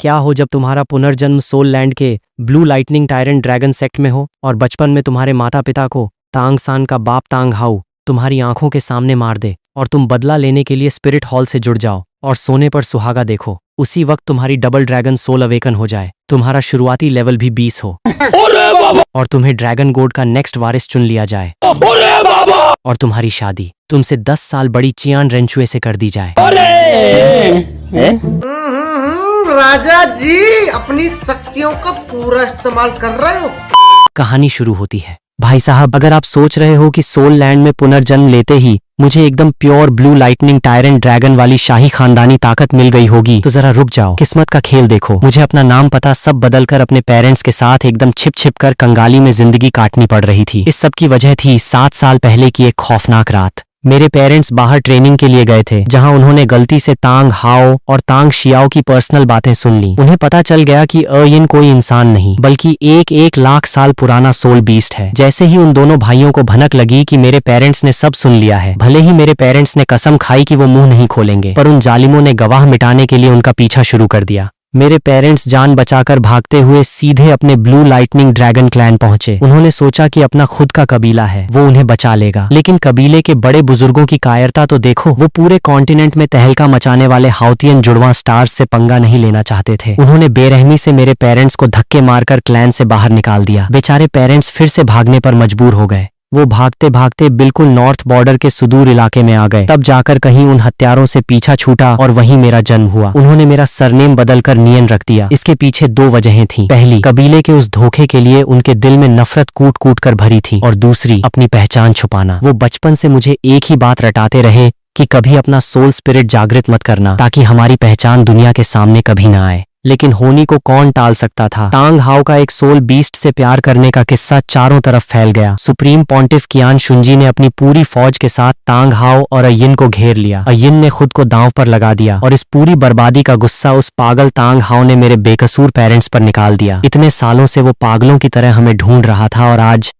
क्या हो जब तुम्हारा पुनर्जन्म सोल लैंड के blue lightning tyrant dragon sect में हो और बचपन में तुम्हारे माता पिता को तांग सान का बाप तांग हाउ तुम्हारी आंखों के सामने मार दे और तुम बदला लेने के लिए स्पिरिट हॉल से जुड़ जाओ और सोने पर सुहागा देखो। उसी वक्त तुम्हारी डबल ड्रैगन सोल अवेकन हो जाए, तुम्हारा शुरुआती लेवल भी 20 हो और तुम्हें ड्रैगन गोड का नेक्स्ट वारिस चुन लिया जाए और तुम्हारी शादी तुमसे 10 साल बड़ी चियान रेंचुए से कर दी जाए। राजा जी अपनी शक्तियों का पूरा इस्तेमाल कर रहे हो। कहानी शुरू होती है। भाई साहब, अगर आप सोच रहे हो कि सोल लैंड में पुनर्जन्म लेते ही मुझे एकदम pure blue lightning tyrant dragon वाली शाही खानदानी ताकत मिल गई होगी तो जरा रुक जाओ, किस्मत का खेल देखो। मुझे अपना नाम पता सब बदलकर अपने पेरेंट्स के साथ एकदम छिप छिप कर कंगाली में जिंदगी काटनी पड़ रही थी। इस सब की वजह थी 7 साल पहले की एक खौफनाक रात। मेरे पेरेंट्स बाहर ट्रेनिंग के लिए गए थे, जहां उन्होंने गलती से तांग हाओ और तांग शियाओ की पर्सनल बातें सुन ली। उन्हें पता चल गया कि अयिन कोई इंसान नहीं बल्कि एक लाख साल पुराना सोल बीस्ट है। जैसे ही उन दोनों भाइयों को भनक लगी कि मेरे पेरेंट्स ने सब सुन लिया है, भले ही मेरे पेरेंट्स ने कसम खाई कि वो मुंह नहीं खोलेंगे, पर उन जालिमों ने गवाह मिटाने के लिए उनका पीछा शुरू कर दिया। मेरे पेरेंट्स जान बचाकर भागते हुए सीधे अपने ब्लू लाइटनिंग ड्रैगन क्लैन पहुंचे। उन्होंने सोचा कि अपना खुद का कबीला है, वो उन्हें बचा लेगा, लेकिन कबीले के बड़े बुजुर्गों की कायरता तो देखो। वो पूरे कॉन्टिनेंट में तहलका मचाने वाले हाउतियन जुड़वा स्टार्स से पंगा नहीं लेना चाहते थे। उन्होंने बेरहमी से मेरे पेरेंट्स को धक्के मारकर क्लैन से बाहर निकाल दिया। बेचारे पेरेंट्स फिर से भागने पर मजबूर हो गए। वो भागते भागते बिल्कुल नॉर्थ बॉर्डर के सुदूर इलाके में आ गए। तब जाकर कहीं उन हत्यारों से पीछा छूटा और वहीं मेरा जन्म हुआ। उन्होंने मेरा सरनेम बदलकर नियन रख दिया। इसके पीछे 2 वजहें थीं। पहली, कबीले के उस धोखे के लिए उनके दिल में नफरत कूट कूट कर भरी थी, और दूसरी, अपनी पहचान छुपाना। वो बचपन से मुझे एक ही बात रटाते रहे कि कभी अपना सोल स्पिरिट जागृत मत करना, ताकि हमारी पहचान दुनिया के सामने कभी ना आए। लेकिन होनी को कौन टाल सकता था। तांग हाओ का एक सोल बीस्ट से प्यार करने का किस्सा चारों तरफ फैल गया। सुप्रीम पॉन्टिफ कियान शुंजी ने अपनी पूरी फौज के साथ तांग हाओ और अयिन को घेर लिया। अयिन ने खुद को दांव पर लगा दिया और इस पूरी बर्बादी का गुस्सा उस पागल तांग हाओ ने मेरे बेकसूर पेरेंट्स पर निकाल दिया। इतने सालों से वो पागलों की तरह हमें ढूंढ रहा था और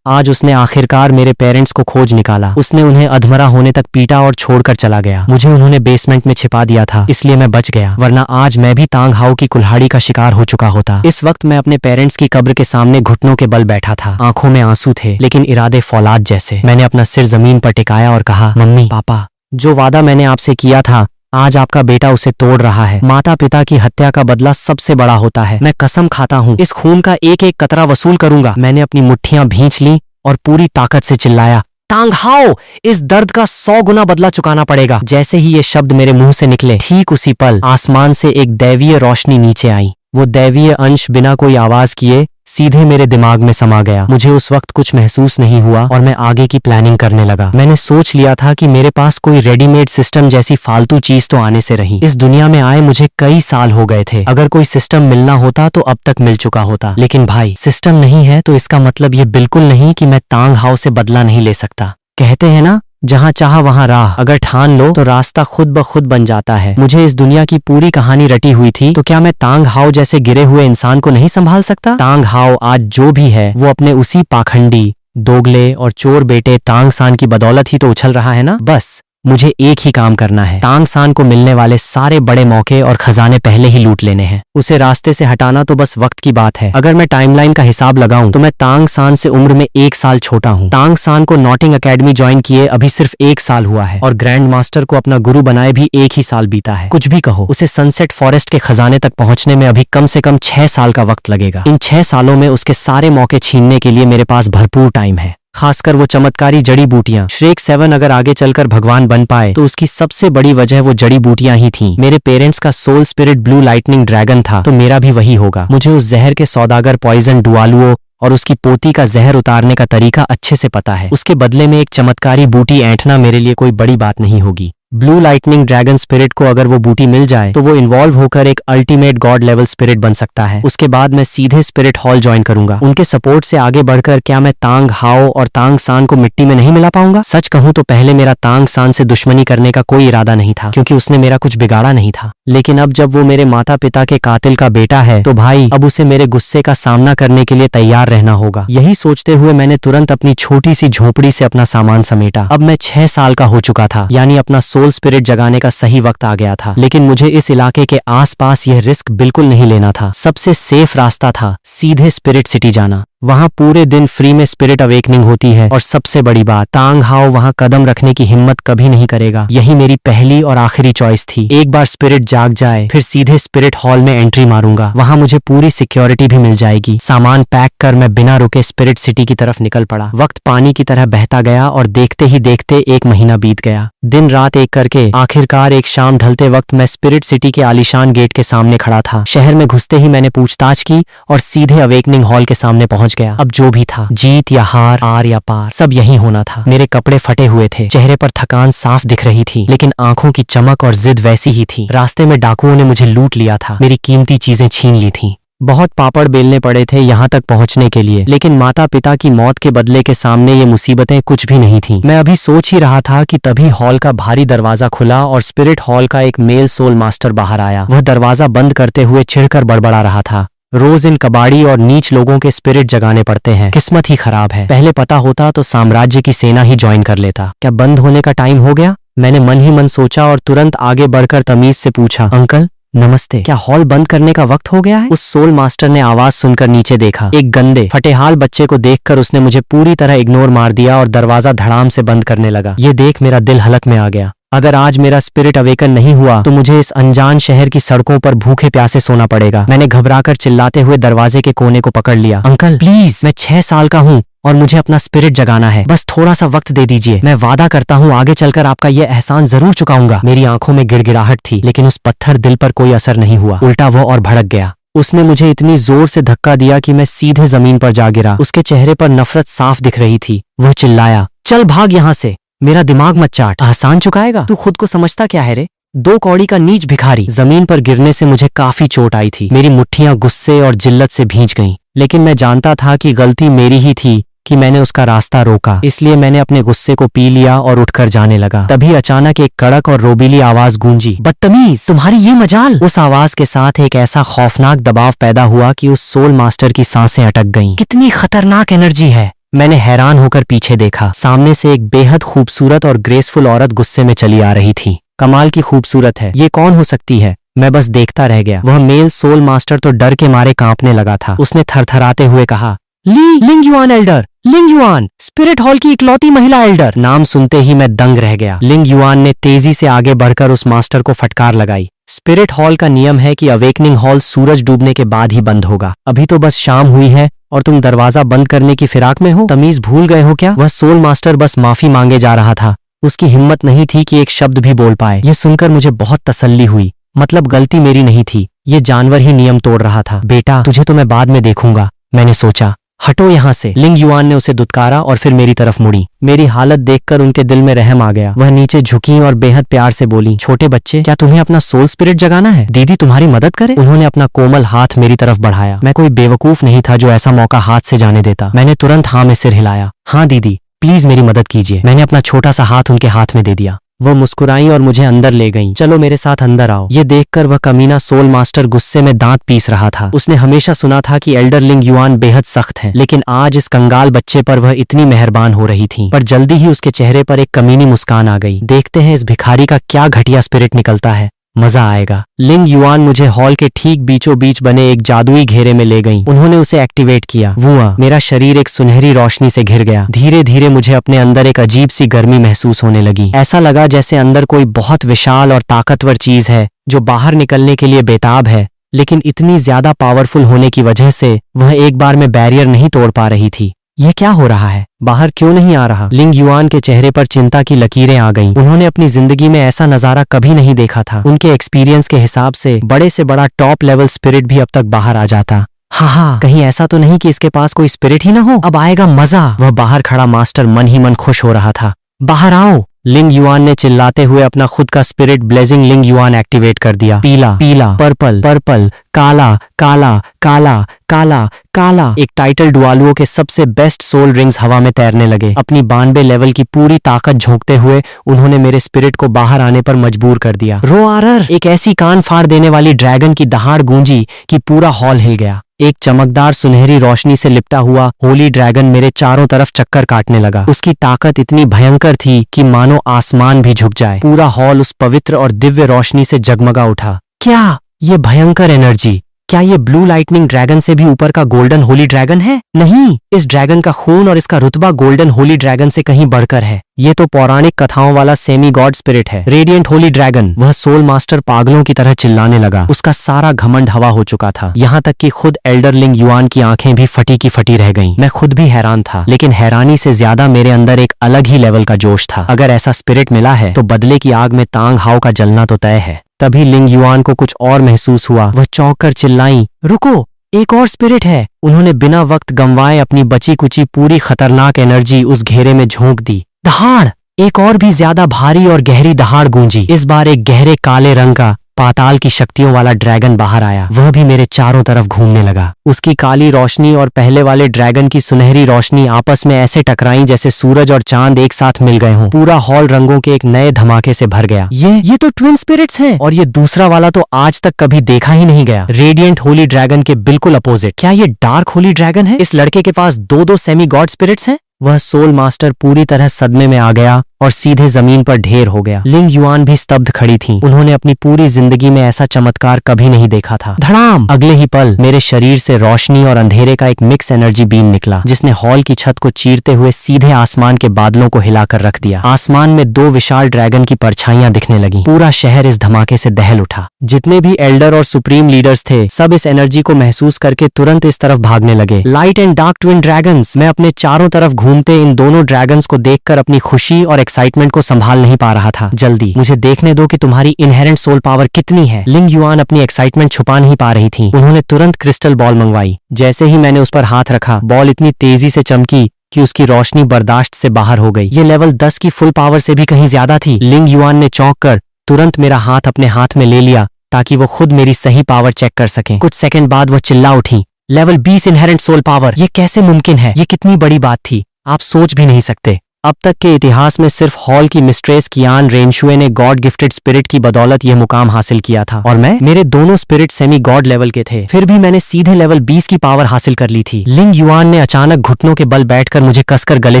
आज उसने आखिरकार मेरे पेरेंट्स को खोज निकाला। उसने उन्हें अधमरा होने तक पीटा और छोड़कर चला गया। मुझे उन्होंने बेसमेंट में छिपा दिया था, इसलिए मैं बच गया, वरना आज मैं भी तांग हाओ की कुल्हाड़ी का शिकार हो चुका होता। इस वक्त मैं अपने पेरेंट्स की कब्र के सामने घुटनों के बल बैठा था। आंखों में आंसू थे, लेकिन इरादे फौलाद जैसे। मैंने अपना सिर जमीन पर टिकाया और कहा, मम्मी पापा, जो वादा मैंने आपसे किया था आज आपका बेटा उसे तोड़ रहा है। माता पिता की हत्या का बदला सबसे बड़ा होता है। मैं कसम खाता हूँ इस खून का एक एक कतरा वसूल करूंगा। मैंने अपनी मुट्ठियां भींच ली और पूरी ताकत से चिल्लाया, तांग हाओ, इस दर्द का 100 गुना बदला चुकाना पड़ेगा। जैसे ही ये शब्द मेरे मुंह से निकले, ठीक उसी पल आसमान से एक दैवीय रोशनी नीचे आई। वो दैवीय अंश बिना कोई आवाज किए सीधे मेरे दिमाग में समा गया। मुझे उस वक्त कुछ महसूस नहीं हुआ और मैं आगे की प्लानिंग करने लगा। मैंने सोच लिया था कि मेरे पास कोई रेडीमेड सिस्टम जैसी फालतू चीज तो आने से रही। इस दुनिया में आए मुझे कई साल हो गए थे। अगर कोई सिस्टम मिलना होता तो अब तक मिल चुका होता। लेकिन भाई, सिस्टम नहीं है तो इसका मतलब ये बिल्कुल नहीं कि मैं तांग हाओ से बदला नहीं ले सकता। कहते हैं ना, जहाँ चाह वहाँ राह। अगर ठान लो तो रास्ता खुद ब खुद बन जाता है। मुझे इस दुनिया की पूरी कहानी रटी हुई थी, तो क्या मैं तांग हाओ जैसे गिरे हुए इंसान को नहीं संभाल सकता? तांग हाओ आज जो भी है वो अपने उसी पाखंडी, दोगले और चोर बेटे तांग सान की बदौलत ही तो उछल रहा है ना। बस मुझे एक ही काम करना है, तांग सान को मिलने वाले सारे बड़े मौके और खजाने पहले ही लूट लेने हैं। उसे रास्ते से हटाना तो बस वक्त की बात है। अगर मैं टाइमलाइन का हिसाब लगाऊं तो मैं तांग सान से उम्र में 1 साल छोटा हूं। तांग सान को नॉटिंग एकेडमी ज्वाइन किए अभी सिर्फ 1 साल हुआ है और ग्रैंड मास्टर को अपना गुरु बनाए भी 1 ही साल बीता है। कुछ भी कहो, उसे सनसेट फॉरेस्ट के खजाने तक पहुंचने में अभी कम से कम 6 साल का वक्त लगेगा। इन 6 सालों में उसके सारे मौके छीनने के लिए मेरे पास भरपूर टाइम है। खासकर वो चमत्कारी जड़ी बूटियां। श्रेक 7 अगर आगे चलकर भगवान बन पाए तो उसकी सबसे बड़ी वजह वो जड़ी बूटियां ही थीं। मेरे पेरेंट्स का soul spirit blue lightning dragon था, तो मेरा भी वही होगा। मुझे उस जहर के सौदागर पॉइजन डुआलुओ और उसकी पोती का जहर उतारने का तरीका अच्छे से पता है। उसके बदले में एक चमत्कारी बूटी ऐंठना मेरे लिए कोई बड़ी बात नहीं होगी। ब्लू लाइटनिंग ड्रैगन स्पिरिट को अगर वो बूटी मिल जाए तो वो इन्वॉल्व होकर एक अल्टीमेट गॉड लेवल स्पिरिट बन सकता है। उसके बाद मैं सीधे स्पिरिट हॉल ज्वाइन करूंगा। उनके सपोर्ट से आगे बढ़कर क्या मैं तांग हाओ और तांग सान को मिट्टी में नहीं मिला पाऊंगा? सच कहूं तो पहले मेरा तांग सान से दुश्मनी करने का कोई इरादा नहीं था, क्योंकि उसने मेरा कुछ बिगाड़ा नहीं था। लेकिन अब जब वो मेरे माता पिता के कातिल का बेटा है तो भाई अब उसे मेरे गुस्से का सामना करने के लिए तैयार रहना होगा। यही सोचते हुए मैंने तुरंत अपनी छोटी सी झोपड़ी से अपना सामान समेटा। अब मैं 6 साल का हो चुका था, यानी अपना सोल स्पिरिट जगाने का सही वक्त आ गया था। लेकिन मुझे इस इलाके के आसपास यह रिस्क बिल्कुल नहीं लेना था। सबसे सेफ रास्ता था सीधे स्पिरिट सिटी जाना। वहाँ पूरे दिन फ्री में स्पिरिट अवेकनिंग होती है और सबसे बड़ी बात, तांग हाओ वहाँ कदम रखने की हिम्मत कभी नहीं करेगा। यही मेरी पहली और आखिरी चॉइस थी। एक बार स्पिरिट जाग जाए फिर सीधे स्पिरिट हॉल में एंट्री मारूंगा। वहाँ मुझे पूरी सिक्योरिटी भी मिल जाएगी। सामान पैक कर मैं बिना रुके स्पिरिट सिटी की तरफ निकल पड़ा। वक्त पानी की तरह बहता गया और देखते ही देखते 1 महीना बीत गया। दिन रात एक करके आखिरकार एक शाम ढलते वक्त मैं स्पिरिट सिटी के आलीशान गेट के सामने खड़ा था। शहर में घुसते ही मैंने पूछताछ की और सीधे अवेकनिंग हॉल के सामने पहुंच गया। अब जो भी था, जीत या हार, आर या पार, सब यही होना था। मेरे कपड़े फटे हुए थे, चेहरे पर थकान साफ दिख रही थी, लेकिन आंखों की चमक और जिद वैसी ही थी। रास्ते में डाकुओं ने मुझे लूट लिया था, मेरी कीमती चीजें छीन ली थी। बहुत पापड़ बेलने पड़े थे यहाँ तक पहुँचने के लिए, लेकिन माता पिता की मौत के बदले के सामने ये मुसीबतें कुछ भी नहीं थीं। मैं अभी सोच ही रहा था कि तभी हॉल का भारी दरवाजा खुला और स्पिरिट हॉल का एक मेल सोल मास्टर बाहर आया। वह दरवाजा बंद करते हुए चिढ़कर बड़बड़ा रहा था, रोज इन कबाड़ी और नीच लोगों के स्पिरिट जगाने पड़ते हैं, किस्मत ही खराब है। पहले पता होता तो साम्राज्य की सेना ही ज्वाइन कर लेता। क्या बंद होने का टाइम हो गया? मैंने मन ही मन सोचा और तुरंत आगे बढ़कर तमीज से पूछा, अंकल नमस्ते, क्या हॉल बंद करने का वक्त हो गया है? उस सोल मास्टर ने आवाज सुनकर नीचे देखा। एक गंदे फटेहाल बच्चे को देखकर उसने मुझे पूरी तरह इग्नोर मार दिया और दरवाजा धड़ाम से बंद करने लगा। ये देख मेरा दिल हलक में आ गया। अगर आज मेरा स्पिरिट अवेकन नहीं हुआ तो मुझे इस अनजान शहर की सड़कों पर भूखे प्यासे सोना पड़ेगा। मैंने घबराकर चिल्लाते हुए दरवाजे के कोने को पकड़ लिया। अंकल प्लीज, मैं 6 साल का हूँ और मुझे अपना स्पिरिट जगाना है। बस थोड़ा सा वक्त दे दीजिए। मैं वादा करता हूँ आगे चलकर आपका ये एहसान जरूर चुकाऊंगा। मेरी आंखों में गिड़गिड़ाहट थी, लेकिन उस पत्थर दिल पर कोई असर नहीं हुआ। उल्टा वो और भड़क गया। उसने मुझे इतनी जोर से धक्का दिया कि मैं सीधे जमीन पर जा गिरा। उसके चेहरे पर नफरत साफ दिख रही थी। वह चिल्लाया, चल भाग यहाँ से, मेरा दिमाग मत चाट। एहसान चुकाएगा? तू खुद को समझता क्या है रे? 2 कौड़ी का नीच भिखारी। जमीन पर गिरने से मुझे काफी चोट आई थी। मेरी मुट्ठियां गुस्से और जिल्लत से भींच गईं। लेकिन मैं जानता था कि गलती मेरी ही थी कि मैंने उसका रास्ता रोका। इसलिए मैंने अपने गुस्से को पी लिया और उठकर जाने लगा। तभी अचानक एक कड़क और रोबीली आवाज गूंजी, बदतमीज, तुम्हारी ये मजाल। उस आवाज के साथ एक ऐसा खौफनाक दबाव पैदा हुआ कि उस सोल मास्टर की सांसें अटक गईं। कितनी खतरनाक एनर्जी है। मैंने हैरान होकर पीछे देखा। सामने से एक बेहद खूबसूरत और ग्रेसफुल औरत गुस्से में चली आ रही थी। कमाल की खूबसूरत है, ये कौन हो सकती है? मैं बस देखता रह गया। वह मेल सोल मास्टर तो डर के मारे कांपने लगा था। उसने थरथराते हुए कहा, लिंग युआन एल्डर, लिंग युआन, स्पिरिट हॉल की इकलौती महिला एल्डर। नाम सुनते ही मैं दंग रह गया। लिंग युआन ने तेजी से आगे बढ़कर उस मास्टर को फटकार लगाई। स्पिरिट हॉल का नियम है कि अवेकनिंग हॉल सूरज डूबने के बाद ही बंद होगा। अभी तो बस शाम हुई है और तुम दरवाजा बंद करने की फिराक में हो। तमीज भूल गए हो क्या? वह सोल मास्टर बस माफी मांगे जा रहा था। उसकी हिम्मत नहीं थी कि एक शब्द भी बोल पाए। ये सुनकर मुझे बहुत तसल्ली हुई। मतलब गलती मेरी नहीं थी, ये जानवर ही नियम तोड़ रहा था। बेटा, तुझे तो मैं बाद में देखूंगा, मैंने सोचा। हटो यहाँ से। लिंग युआन ने उसे दुत्कारा और फिर मेरी तरफ मुड़ी। मेरी हालत देखकर उनके दिल में रहम आ गया। वह नीचे झुकी और बेहद प्यार से बोली, छोटे बच्चे, क्या तुम्हें अपना सोल स्पिरिट जगाना है? दीदी तुम्हारी मदद करे? उन्होंने अपना कोमल हाथ मेरी तरफ बढ़ाया। मैं कोई बेवकूफ नहीं था जो ऐसा मौका हाथ से जाने देता। मैंने तुरंत हाँ में सिर हिलाया। हाँ दीदी, प्लीज मेरी मदद कीजिए। मैंने अपना छोटा सा हाथ उनके हाथ में दे दिया। वह मुस्कुराई और मुझे अंदर ले गईं। चलो मेरे साथ अंदर आओ। ये देखकर वह कमीना सोल मास्टर गुस्से में दांत पीस रहा था। उसने हमेशा सुना था कि एल्डर लिंग युआन बेहद सख्त है, लेकिन आज इस कंगाल बच्चे पर वह इतनी मेहरबान हो रही थी। पर जल्दी ही उसके चेहरे पर एक कमीनी मुस्कान आ गई। देखते हैं इस भिखारी का क्या घटिया स्पिरिट निकलता है, मजा आएगा। लिंग युआन मुझे हॉल के ठीक बीचों बीच बने एक जादुई घेरे में ले गईं। उन्होंने उसे एक्टिवेट किया। वुआ, मेरा शरीर एक सुनहरी रोशनी से घिर गया। धीरे धीरे मुझे अपने अंदर एक अजीब सी गर्मी महसूस होने लगी। ऐसा लगा जैसे अंदर कोई बहुत विशाल और ताकतवर चीज है जो बाहर निकलने के लिए बेताब है, लेकिन इतनी ज्यादा पावरफुल होने की वजह से वह एक बार में बैरियर नहीं तोड़ पा रही थी। ये क्या हो रहा है? बाहर क्यों नहीं आ रहा? लिंग युआन के चेहरे पर चिंता की लकीरें आ गईं। उन्होंने अपनी जिंदगी में ऐसा नजारा कभी नहीं देखा था। उनके एक्सपीरियंस के हिसाब से बड़े से बड़ा टॉप लेवल स्पिरिट भी अब तक बाहर आ जाता। हाँ, कहीं ऐसा तो नहीं कि इसके पास कोई स्पिरिट ही ना हो? अब आएगा मजा। वह बाहर खड़ा मास्टर मन ही मन खुश हो रहा था। बाहर आओ, लिंग युआन ने चिल्लाते हुए अपना खुद का स्पिरिट ब्लेजिंग लिंग युआन एक्टिवेट कर दिया। पीला पीला, पर्पल पर्पल, काला काला काला काला काला। एक टाइटल डुआलुओ के सबसे बेस्ट सोल रिंग्स हवा में तैरने लगे। अपनी 92 लेवल की पूरी ताकत झोंकते हुए उन्होंने मेरे स्पिरिट को बाहर आने पर मजबूर कर दिया। रोआरर! एक ऐसी कान फाड़ देने वाली ड्रैगन की दहाड़ गूंजी कि पूरा हॉल हिल गया। एक चमकदार सुनहरी रोशनी से लिपटा हुआ होली ड्रैगन मेरे चारों तरफ चक्कर काटने लगा। उसकी ताकत इतनी भयंकर थी कि मानो आसमान भी झुक जाए। पूरा हॉल उस पवित्र और दिव्य रोशनी से जगमगा उठा। क्या ये भयंकर एनर्जी? क्या ये ब्लू लाइटनिंग ड्रैगन से भी ऊपर का गोल्डन होली ड्रैगन है? नहीं, इस ड्रैगन का खून और इसका रुतबा गोल्डन होली ड्रैगन से कहीं बढ़कर है। ये तो पौराणिक कथाओं वाला सेमी गॉड स्पिरिट है, रेडिएंट होली ड्रैगन। वह सोल मास्टर पागलों की तरह चिल्लाने लगा। उसका सारा घमंड हवा हो चुका था, यहाँ तक कि खुद एल्डर लिंग युआन की आंखें भी फटी की फटी रह गईं। मैं खुद भी हैरान था, लेकिन हैरानी से ज्यादा मेरे अंदर एक अलग ही लेवल का जोश था। अगर ऐसा स्पिरिट मिला है तो बदले की आग में तांग हाओ का जलना तो तय है। तभी लिंग युआन को कुछ और महसूस हुआ। वह चौंक कर चिल्लाई, रुको, एक और स्पिरिट है। उन्होंने बिना वक्त गंवाए अपनी बची कुची पूरी खतरनाक एनर्जी उस घेरे में झोंक दी। दहाड़! एक और भी ज्यादा भारी और गहरी दहाड़ गूंजी। इस बार एक गहरे काले रंग का पाताल की शक्तियों वाला ड्रैगन बाहर आया। वह भी मेरे चारों तरफ घूमने लगा। उसकी काली रोशनी और पहले वाले ड्रैगन की सुनहरी रोशनी आपस में ऐसे टकराई जैसे सूरज और चांद एक साथ मिल गए हों। पूरा हॉल रंगों के एक नए धमाके से भर गया। ये तो ट्विन स्पिरिट्स हैं, और ये दूसरा वाला तो आज तक कभी देखा ही नहीं गया। रेडिएंट होली ड्रैगन के बिल्कुल अपोजिट। क्या ये डार्क होली ड्रैगन है? इस लड़के के पास दो सेमी गॉड स्पिरिट्स हैं। वह सोल मास्टर पूरी तरह सदमे में आ गया और सीधे जमीन पर ढेर हो गया। लिंग युआन भी स्तब्ध खड़ी थी। उन्होंने अपनी पूरी जिंदगी में ऐसा चमत्कार कभी नहीं देखा था। धड़ाम! अगले ही पल मेरे शरीर से रोशनी और अंधेरे का एक मिक्स एनर्जी बीम निकला, जिसने हॉल की छत को चीरते हुए सीधे आसमान के बादलों को हिलाकर रख दिया। आसमान में 2 विशाल ड्रैगन की परछाइयां दिखने लगी। पूरा शहर इस धमाके से दहल उठा। जितने भी एल्डर और सुप्रीम लीडर्स थे, सब इस एनर्जी को महसूस करके तुरंत इस तरफ भागने लगे। Light and dark twin dragons! मैं अपने चारों तरफ घूमते इन दोनों ड्रैगन्स को देखकर अपनी खुशी और एक्साइटमेंट को संभाल नहीं पा रहा था। जल्दी मुझे देखने दो कि तुम्हारी इनहेरेंट सोल पावर कितनी है। लिंग युआन अपनी एक्साइटमेंट छुपा नहीं पा रही थी। उन्होंने तुरंत क्रिस्टल बॉल मंगवाई। जैसे ही मैंने उस पर हाथ रखा, बॉल इतनी तेजी से चमकी कि उसकी रोशनी बर्दाश्त से बाहर हो गई। ये लेवल 10 की फुल पावर से भी कहीं ज्यादा थी। लिंग युआन ने चौंक कर तुरंत मेरा हाथ अपने हाथ में ले लिया ताकि वो खुद मेरी सही पावर चेक कर सकें। कुछ सेकंड बाद वह चिल्ला उठी, लेवल 20 इनहेरेंट सोल पावर! ये कैसे मुमकिन है? ये कितनी बड़ी बात थी, आप सोच भी नहीं सकते। अब तक के इतिहास में सिर्फ हॉल की मिस्ट्रेस कियान रेनशुए ने गॉड गिफ्टेड स्पिरिट की बदौलत यह मुकाम हासिल किया था, और मेरे दोनों स्पिरिट सेमी गॉड लेवल के थे। फिर भी मैंने सीधे लेवल 20 की पावर हासिल कर ली थी। लिंग युआन ने अचानक घुटनों के बल बैठकर मुझे कसकर गले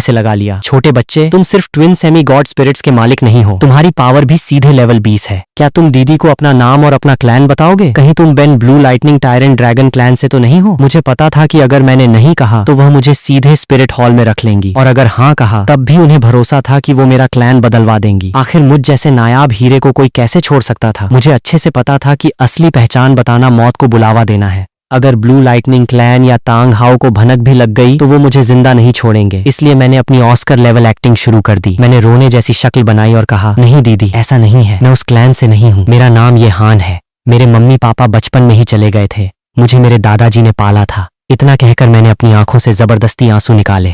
से लगा लिया। छोटे बच्चे, तुम सिर्फ ट्विन सेमी गॉड स्पिरिट्स के मालिक नहीं हो, तुम्हारी पावर भी सीधे लेवल 20 है। क्या तुम दीदी को अपना नाम और अपना क्लैन बताओगे? कहीं तुम Ben blue lightning tyrant dragon clan से तो नहीं हो? मुझे पता था कि अगर मैंने नहीं कहा तो वह मुझे सीधे स्पिरिट हॉल में रख लेंगी, और अगर हाँ कहा तब भी उन्हें भरोसा था कि वो मेरा क्लैन बदलवा देंगी। आखिर मुझ जैसे नायाब हीरे को कोई कैसे छोड़ सकता था? मुझे अच्छे से पता था कि असली पहचान बताना मौत को बुलावा देना है। अगर ब्लू लाइटनिंग क्लैन या तांग हाओ को भनक भी लग गई तो वो मुझे जिंदा नहीं छोड़ेंगे। इसलिए मैंने अपनी ऑस्कर लेवल एक्टिंग शुरू कर दी। मैंने रोने जैसी शक्ल बनाई और कहा, नहीं दीदी, ऐसा नहीं है। मैं उस क्लैन से नहीं हूँ। मेरा नाम ये हान है। मेरे मम्मी पापा बचपन में ही चले गए थे। मुझे मेरे दादाजी ने पाला था। इतना कहकर मैंने अपनी आंखों से जबरदस्ती आंसू निकाले।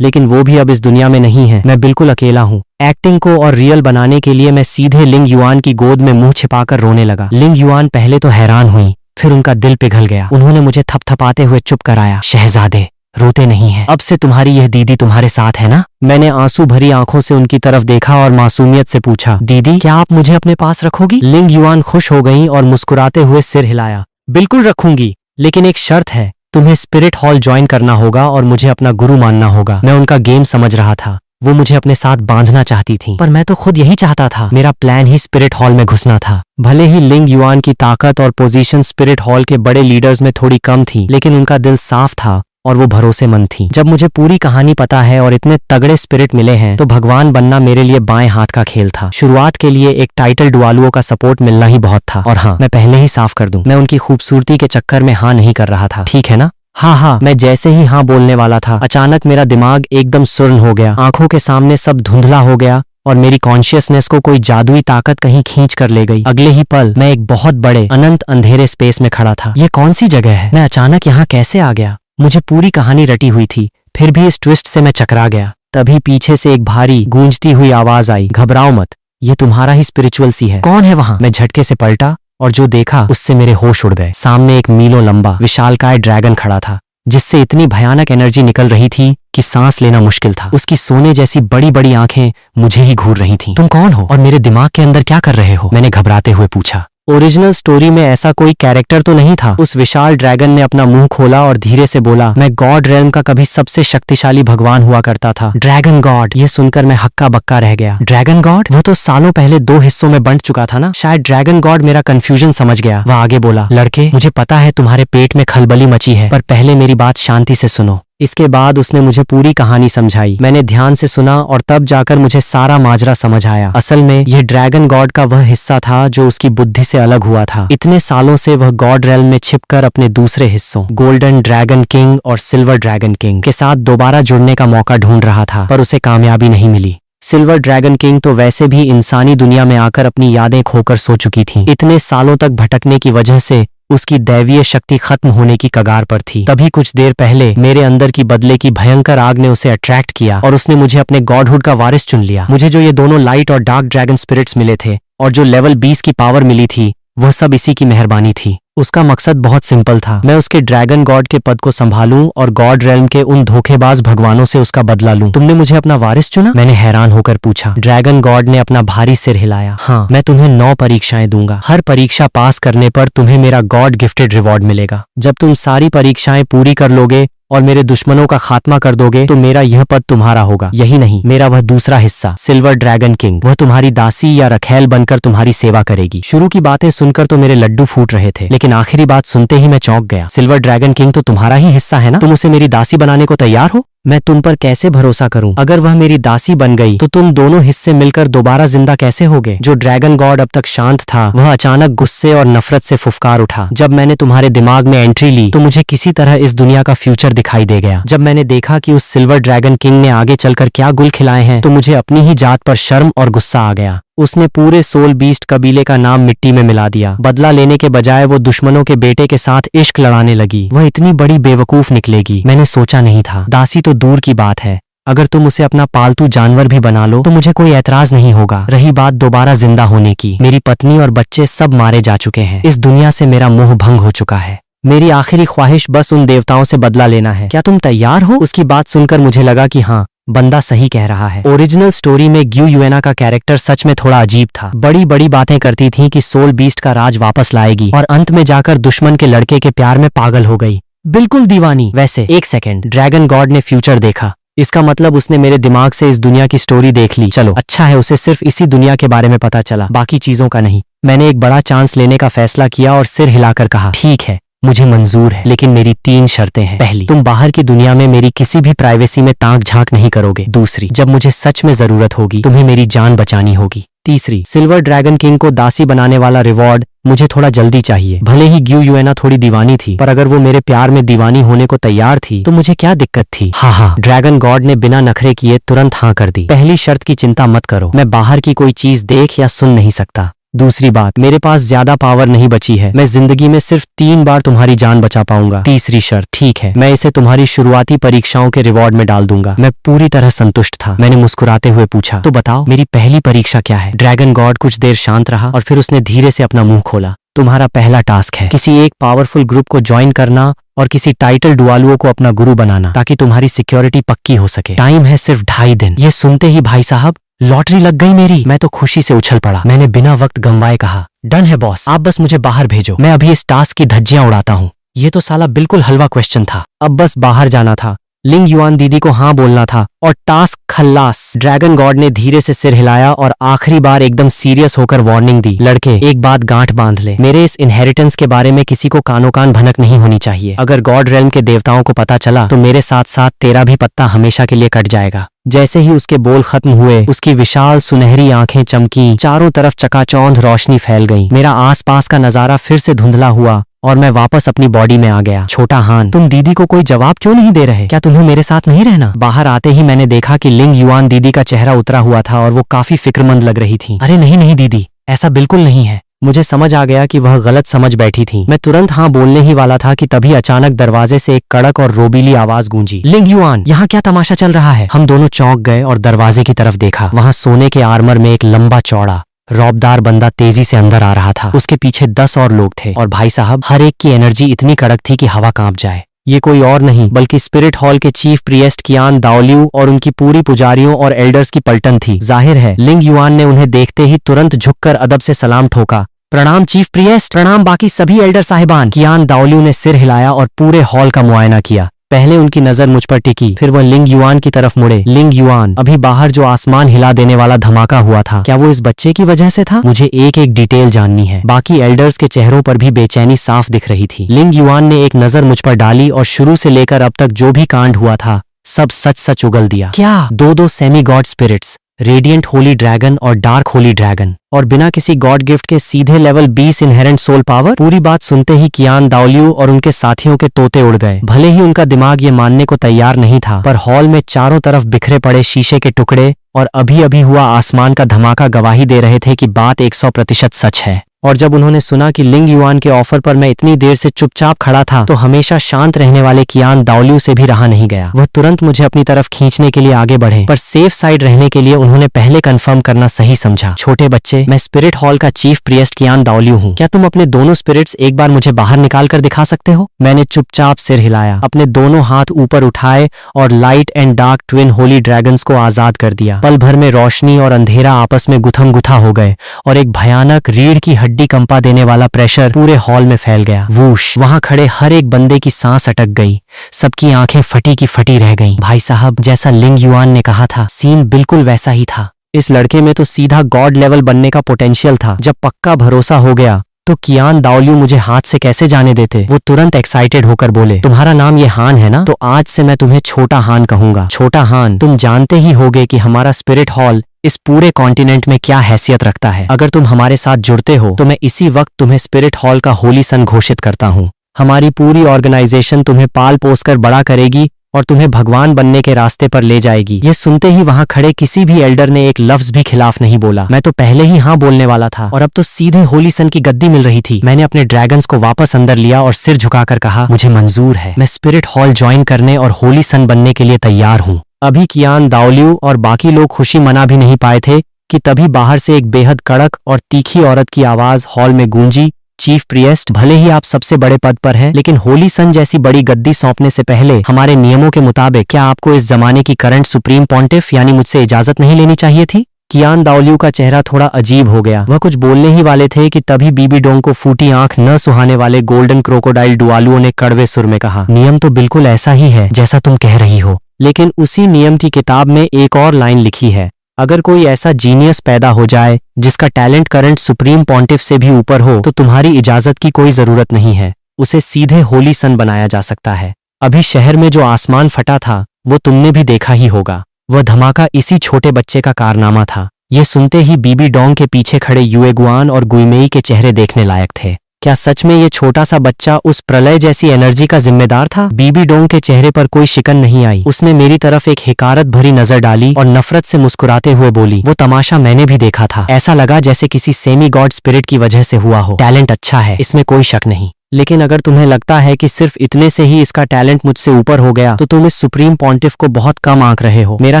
लेकिन वो भी अब इस दुनिया में नहीं है। मैं बिल्कुल अकेला हूँ। एक्टिंग को और रियल बनाने के लिए मैं सीधे लिंग युआन की गोद में मुंह छिपाकर रोने लगा। लिंग युआन पहले तो हैरान हुई, फिर उनका दिल पिघल गया। उन्होंने मुझे थपथपाते हुए चुप कराया। शहजादे, रोते नहीं है। अब से तुम्हारी यह दीदी तुम्हारे साथ है ना? मैंने आंसू भरी आंखों से उनकी तरफ देखा और मासूमियत से पूछा, दीदी, क्या आप मुझे अपने पास रखोगी? लिंग युआन खुश हो गई और मुस्कुराते हुए सिर हिलाया। बिल्कुल रखूंगी, लेकिन एक शर्त है। तुम्हें स्पिरिट हॉल ज्वाइन करना होगा और मुझे अपना गुरु मानना होगा। मैं उनका गेम समझ रहा था। वो मुझे अपने साथ बांधना चाहती थी, पर मैं तो खुद यही चाहता था। मेरा प्लान ही स्पिरिट हॉल में घुसना था। भले ही लिंग युआन की ताकत और पोजीशन स्पिरिट हॉल के बड़े लीडर्स में थोड़ी कम थी, लेकिन उनका दिल साफ था और वो भरोसेमंद थी। जब मुझे पूरी कहानी पता है और इतने तगड़े स्पिरिट मिले हैं, तो भगवान बनना मेरे लिए बाएं हाथ का खेल था। शुरुआत के लिए एक टाइटल डुआलुओ का सपोर्ट मिलना ही बहुत था। और हाँ, मैं पहले ही साफ कर दूं, मैं उनकी खूबसूरती के चक्कर में हाँ नहीं कर रहा था, ठीक है ना? हाँ, मैं जैसे ही हाँ बोलने वाला था, अचानक मेरा दिमाग एकदम सुन्न हो गया। आंखों के सामने सब धुंधला हो गया और मेरी कॉन्शियसनेस को कोई जादुई ताकत कहीं खींच कर ले गई। अगले ही पल मैं एक बहुत बड़े अनंत अंधेरे स्पेस में खड़ा था। ये कौन सी जगह है? मैं अचानक यहाँ कैसे आ गया? मुझे पूरी कहानी रटी हुई थी, फिर भी इस ट्विस्ट से मैं चकरा गया। तभी पीछे से एक भारी गूंजती हुई आवाज आई, घबराओ मत, ये तुम्हारा ही स्पिरिचुअल सी है। कौन है वहां? मैं झटके से पलटा और जो देखा उससे मेरे होश उड़ गए। सामने एक मीलों लंबा विशालकाय ड्रैगन खड़ा था, जिससे इतनी भयानक एनर्जी निकल रही थी कि सांस लेना मुश्किल था। उसकी सोने जैसी बड़ी बड़ी आंखें मुझे ही घूर रही थीं। तुम कौन हो और मेरे दिमाग के अंदर क्या कर रहे हो? मैंने घबराते हुए पूछा। ओरिजिनल स्टोरी में ऐसा कोई कैरेक्टर तो नहीं था। उस विशाल ड्रैगन ने अपना मुंह खोला और धीरे से बोला, मैं गॉड रेल्म का कभी सबसे शक्तिशाली भगवान हुआ करता था, ड्रैगन गॉड। ये सुनकर मैं हक्का बक्का रह गया। Dragon God? वो तो सालों पहले 2 हिस्सों में बंट चुका था ना। शायद ड्रैगन गॉड मेरा कंफ्यूजन समझ गया। वह आगे बोला, लड़के, मुझे पता है तुम्हारे पेट में खलबली मची है, पर पहले मेरी बात शांति से सुनो। इसके बाद उसने मुझे पूरी कहानी समझाई। मैंने ध्यान से सुना और तब जाकर मुझे सारा माजरा समझ आया। असल में यह ड्रैगन गॉड का वह हिस्सा था जो उसकी बुद्धि से अलग हुआ था। इतने सालों से वह गॉड रेल्म में छिपकर अपने दूसरे हिस्सों गोल्डन ड्रैगन किंग और सिल्वर ड्रैगन किंग के साथ दोबारा जुड़ने का मौका ढूंढ रहा था, पर उसे कामयाबी नहीं मिली। सिल्वर ड्रैगन किंग तो वैसे भी इंसानी दुनिया में आकर अपनी यादें खोकर सो चुकी थी। इतने सालों तक भटकने की वजह से उसकी दैवीय शक्ति खत्म होने की कगार पर थी। तभी कुछ देर पहले मेरे अंदर की बदले की भयंकर आग ने उसे अट्रैक्ट किया और उसने मुझे अपने गॉडहुड का वारिस चुन लिया। मुझे जो ये दोनों लाइट और डार्क ड्रैगन स्पिरिट्स मिले थे और जो लेवल 20 की पावर मिली थी, वह सब इसी की मेहरबानी थी। उसका मकसद बहुत सिंपल था, मैं उसके ड्रैगन गॉड के पद को संभालूं और गॉड रेल्म के उन धोखेबाज भगवानों से उसका बदला लूं। तुमने मुझे अपना वारिस चुना? मैंने हैरान होकर पूछा। ड्रैगन गॉड ने अपना भारी सिर हिलाया। हाँ, मैं तुम्हें 9 परीक्षाएं दूंगा। हर परीक्षा पास करने पर तुम्हें मेरा गॉड गिफ्टेड रिवॉर्ड मिलेगा। जब तुम सारी परीक्षाएं पूरी कर लोगे और मेरे दुश्मनों का खात्मा कर दोगे तो मेरा यह पद तुम्हारा होगा। यही नहीं, मेरा वह दूसरा हिस्सा सिल्वर ड्रैगन किंग, वह तुम्हारी दासी या रखैल बनकर तुम्हारी सेवा करेगी। शुरू की बातें सुनकर तो मेरे लड्डू फूट रहे थे, लेकिन आखिरी बात सुनते ही मैं चौंक गया। सिल्वर ड्रैगन किंग तो तुम्हारा ही हिस्सा है ना? तुम उसे मेरी दासी बनाने को तैयार हो? मैं तुम पर कैसे भरोसा करूं? अगर वह मेरी दासी बन गई तो तुम दोनों हिस्से मिलकर दोबारा जिंदा कैसे होगे? जो ड्रैगन गॉड अब तक शांत था, वह अचानक गुस्से और नफरत से फुफकार उठा। जब मैंने तुम्हारे दिमाग में एंट्री ली तो मुझे किसी तरह इस दुनिया का फ्यूचर दिखाई दे गया। जब मैंने देखा कि उस सिल्वर ड्रैगन किंग ने आगे चलकर क्या गुल खिलाए हैं, तो मुझे अपनी ही जात पर शर्म और गुस्सा आ गया। उसने पूरे सोल बीस्ट कबीले का नाम मिट्टी में मिला दिया। बदला लेने के बजाय वो दुश्मनों के बेटे के साथ इश्क लड़ाने लगी। वह इतनी बड़ी बेवकूफ निकलेगी, मैंने सोचा नहीं था। दासी तो दूर की बात है, अगर तुम उसे अपना पालतू जानवर भी बना लो तो मुझे कोई ऐतराज नहीं होगा। रही बात दोबारा जिंदा होने की, मेरी पत्नी और बच्चे सब मारे जा चुके हैं। इस दुनिया से मेरा मोह भंग हो चुका है। मेरी आखिरी ख्वाहिश बस उन देवताओं से बदला लेना है। क्या तुम तैयार हो? उसकी बात सुनकर मुझे लगा कि हाँ, बंदा सही कह रहा है। ओरिजिनल स्टोरी में ग्यू युएना का कैरेक्टर सच में थोड़ा अजीब था। बड़ी बड़ी बातें करती थी कि सोल बीस्ट का राज वापस लाएगी और अंत में जाकर दुश्मन के लड़के के प्यार में पागल हो गई, बिल्कुल दीवानी। वैसे एक सेकंड, ड्रैगन गॉड ने फ्यूचर देखा, इसका मतलब उसने मेरे दिमाग से इस दुनिया की स्टोरी देख ली। चलो अच्छा है, उसे सिर्फ इसी दुनिया के बारे में पता चला, बाकी चीजों का नहीं। मैंने एक बड़ा चांस लेने का फैसला किया और सिर हिलाकर कहा, ठीक है, मुझे मंजूर है, लेकिन मेरी 3 शर्तें हैं। पहली, तुम बाहर की दुनिया में मेरी किसी भी प्राइवेसी में ताक झांक नहीं करोगे। दूसरी, जब मुझे सच में जरूरत होगी तुम्हें मेरी जान बचानी होगी। तीसरी, सिल्वर ड्रैगन किंग को दासी बनाने वाला रिवॉर्ड मुझे थोड़ा जल्दी चाहिए। भले ही ग्यू युएना थोड़ी दीवानी थी, पर अगर वो मेरे प्यार में दीवानी होने को तैयार थी तो मुझे क्या दिक्कत थी? हाँ, ड्रैगन गॉड ने बिना नखरे किए तुरंत हाँ कर दी। पहली शर्त की चिंता मत करो, मैं बाहर की कोई चीज देख या सुन नहीं सकता। दूसरी बात, मेरे पास ज्यादा पावर नहीं बची है, मैं जिंदगी में सिर्फ 3 बार तुम्हारी जान बचा पाऊंगा। तीसरी शर्त, ठीक है, मैं इसे तुम्हारी शुरुआती परीक्षाओं के रिवॉर्ड में डाल दूंगा। मैं पूरी तरह संतुष्ट था। मैंने मुस्कुराते हुए पूछा, तो बताओ मेरी पहली परीक्षा क्या है? ड्रैगन गॉड कुछ देर शांत रहा और फिर उसने धीरे से अपना मुंह खोला। तुम्हारा पहला टास्क है किसी एक पावरफुल ग्रुप को ज्वाइन करना और किसी टाइटल डुआलुओ को अपना गुरु बनाना, ताकि तुम्हारी सिक्योरिटी पक्की हो सके। टाइम है सिर्फ 2.5 दिन। ये सुनते ही भाई साहब लॉटरी लग गई मेरी। मैं तो खुशी से उछल पड़ा। मैंने बिना वक्त गंवाए कहा, डन है बॉस, आप बस मुझे बाहर भेजो, मैं अभी इस टास्क की धज्जियां उड़ाता हूँ। ये तो साला बिल्कुल हलवा क्वेश्चन था। अब बस बाहर जाना था, लिंग युआन दीदी को हाँ बोलना था और टास्क खल्लास। ड्रैगन गॉड ने धीरे से सिर हिलाया और आखिरी बार एकदम सीरियस होकर वार्निंग दी, लड़के एक बात गांठ बांध ले, मेरे इस इनहेरिटेंस के बारे में किसी को कानो कान भनक नहीं होनी चाहिए। अगर गॉड रेल्म के देवताओं को पता चला तो मेरे साथ साथ तेरा भी पत्ता हमेशा के लिए कट जाएगा। जैसे ही उसके बोल खत्म हुए, उसकी विशाल सुनहरी आंखें चमकी, चारों तरफ चकाचौंध रोशनी फैल गई। मेरा आसपास का नजारा फिर से धुंधला हुआ और मैं वापस अपनी बॉडी में आ गया। छोटा हान, तुम दीदी को कोई जवाब क्यों नहीं दे रहे? क्या तुम्हें मेरे साथ नहीं रहना? बाहर आते ही मैंने देखा कि लिंग युआन दीदी का चेहरा उतरा हुआ था और वो काफी फिक्रमंद लग रही थी। अरे नहीं नहीं दीदी, ऐसा बिल्कुल नहीं है, मुझे समझ आ गया कि वह गलत समझ बैठी थी। मैं तुरंत हाँ बोलने ही वाला था कि तभी अचानक दरवाजे से एक कड़क और रोबीली आवाज गूंजी। लिंग युआन, यहाँ क्या तमाशा चल रहा है? हम दोनों चौंक गए और दरवाजे की तरफ देखा। वहाँ सोने के आर्मर में एक लंबा चौड़ा रौबदार बंदा तेजी से अंदर आ रहा था। उसके पीछे 10 और लोग थे और भाई साहब हर एक की एनर्जी इतनी कड़क थी कि हवा कांप जाए। ये कोई और नहीं बल्कि स्पिरिट हॉल के चीफ प्रिएस्ट कियान दाओलियू और उनकी पूरी पुजारियों और एल्डर्स की पलटन थी। जाहिर है लिंग युआन ने उन्हें देखते ही तुरंत झुककर अदब से सलाम ठोका। प्रणाम चीफ प्रिएस्ट, प्रणाम बाकी सभी एल्डर साहिबान। कियान दाओलियू ने सिर हिलाया और पूरे हॉल का मुआयना किया। पहले उनकी नजर मुझ पर टिकी, फिर वह लिंग युआन की तरफ मुड़े। लिंग युआन, अभी बाहर जो आसमान हिला देने वाला धमाका हुआ था, क्या वो इस बच्चे की वजह से था? मुझे एक एक डिटेल जाननी है। बाकी एल्डर्स के चेहरों पर भी बेचैनी साफ दिख रही थी। लिंग युआन ने एक नजर मुझ पर डाली और शुरू से लेकर अब तक जो भी कांड हुआ था सब सच सच उगल दिया। क्या? दो semi god spirits, radiant holy dragon और डार्क होली ड्रैगन, और बिना किसी गॉड गिफ्ट के सीधे लेवल 20 इनहेरेंट सोल पावर। पूरी बात सुनते ही कियान दाओलियू और उनके साथियों के तोते उड़ गए। भले ही उनका दिमाग ये मानने को तैयार नहीं था, पर हॉल में चारों तरफ बिखरे पड़े शीशे के टुकड़े और अभी अभी हुआ आसमान का धमाका गवाही दे रहे थे कि बात 100% सच है। और जब उन्होंने सुना कि लिंग युआन के ऑफर पर मैं इतनी देर से चुपचाप खड़ा था, तो हमेशा शांत रहने वाले कियान दाओलियू से भी रहा नहीं गया। वह तुरंत मुझे अपनी तरफ खींचने के लिए आगे बढ़े, पर सेफ साइड रहने के लिए उन्होंने पहले कंफर्म करना सही समझा। छोटे बच्चे, मैं स्पिरिट हॉल का चीफ प्रिएस्ट कियान दाओलियू हूँ। क्या तुम अपने दोनों स्पिरिट्स एक बार मुझे बाहर निकाल कर दिखा सकते हो? मैंने चुपचाप सिर हिलाया, अपने दोनों हाथ ऊपर उठाए और light and dark twin Holi dragons को आजाद कर दिया। पल भर में रोशनी और अंधेरा आपस में गुथम गुथा हो गए और एक भयानक रीढ़ की हड्डी कंपा देने वाला प्रेशर पूरे हॉल में फैल गया। वूश! वहां खड़े हर एक बंदे की सांस अटक गई, सबकी आंखें फटी की फटी रह गईं। भाई साहब, जैसा लिंग युआन ने कहा था, सीन बिल्कुल वैसा ही था। इस लड़के में तो सीधा गॉड लेवल बनने का पोटेंशियल था। जब पक्का भरोसा हो गया तो कियान दाओलियू मुझे हाथ से कैसे जाने देते? वो तुरंत एक्साइटेड होकर बोले, तुम्हारा नाम ये हान है ना? तो आज से मैं तुम्हें छोटा हान कहूंगा। छोटा हान, तुम जानते ही होगे कि हमारा स्पिरिट हॉल इस पूरे कॉन्टिनेंट में क्या हैसियत रखता है। अगर तुम हमारे साथ जुड़ते हो तो मैं इसी वक्त तुम्हें स्पिरिट हॉल का होली सन घोषित करता हूँ। हमारी पूरी ऑर्गेनाइजेशन तुम्हें पाल पोस कर बड़ा करेगी और तुम्हें भगवान बनने के रास्ते पर ले जाएगी। ये सुनते ही वहां खड़े किसी भी एल्डर ने एक लफ्ज भी खिलाफ नहीं बोला। मैं तो पहले ही हाँ बोलने वाला था और अब तो सीधे होली सन की गद्दी मिल रही थी। मैंने अपने ड्रैगन्स को वापस अंदर लिया और सिर झुकाकर कहा, मुझे मंजूर है। मैं स्पिरिट हॉल ज्वाइन करने और होली सन बनने के लिए तैयार हूँ। अभी कियान दाओलियू और बाकी लोग खुशी मना भी नहीं पाए थे कि तभी बाहर से एक बेहद कड़क और तीखी औरत की आवाज हॉल में गूंजी, चीफ प्रिएस्ट, भले ही आप सबसे बड़े पद पर हैं, लेकिन होली सन जैसी बड़ी गद्दी सौंपने से पहले हमारे नियमों के मुताबिक क्या आपको इस जमाने की करंट सुप्रीम पॉन्टिफ यानी मुझसे इजाजत नहीं लेनी चाहिए थी? कियान दाओलियू का चेहरा थोड़ा अजीब हो गया। वह कुछ बोलने ही वाले थे कि तभी बीबी डोंग को फूटी आंख न सुहाने वाले गोल्डन क्रोकोडाइल डुआलुओं ने कड़वे सुर में कहा, नियम तो बिल्कुल ऐसा ही है जैसा तुम कह रही हो, लेकिन उसी नियम की किताब में एक और लाइन लिखी है, अगर कोई ऐसा जीनियस पैदा हो जाए जिसका टैलेंट करंट सुप्रीम पॉन्टिफ से भी ऊपर हो तो तुम्हारी इजाजत की कोई जरूरत नहीं है, उसे सीधे होली सन बनाया जा सकता है। अभी शहर में जो आसमान फटा था वो तुमने भी देखा ही होगा। वह धमाका इसी छोटे बच्चे का कारनामा था। ये सुनते ही बीबी डोंग के पीछे खड़े युएगुआन और गुइमेई के चेहरे देखने लायक थे। क्या सच में ये छोटा सा बच्चा उस प्रलय जैसी एनर्जी का जिम्मेदार था? बीबी डोंग के चेहरे पर कोई शिकन नहीं आई। उसने मेरी तरफ एक हिकारत भरी नजर डाली और नफरत से मुस्कुराते हुए बोली, वो तमाशा मैंने भी देखा था। ऐसा लगा जैसे किसी सेमी गॉड स्पिरिट की वजह से हुआ हो। टैलेंट अच्छा है, इसमें कोई शक नहीं, लेकिन अगर तुम्हें लगता है कि सिर्फ इतने से ही इसका टैलेंट मुझसे ऊपर हो गया तो तुम इस सुप्रीम पॉन्टिफ को बहुत कम आंक रहे हो। मेरा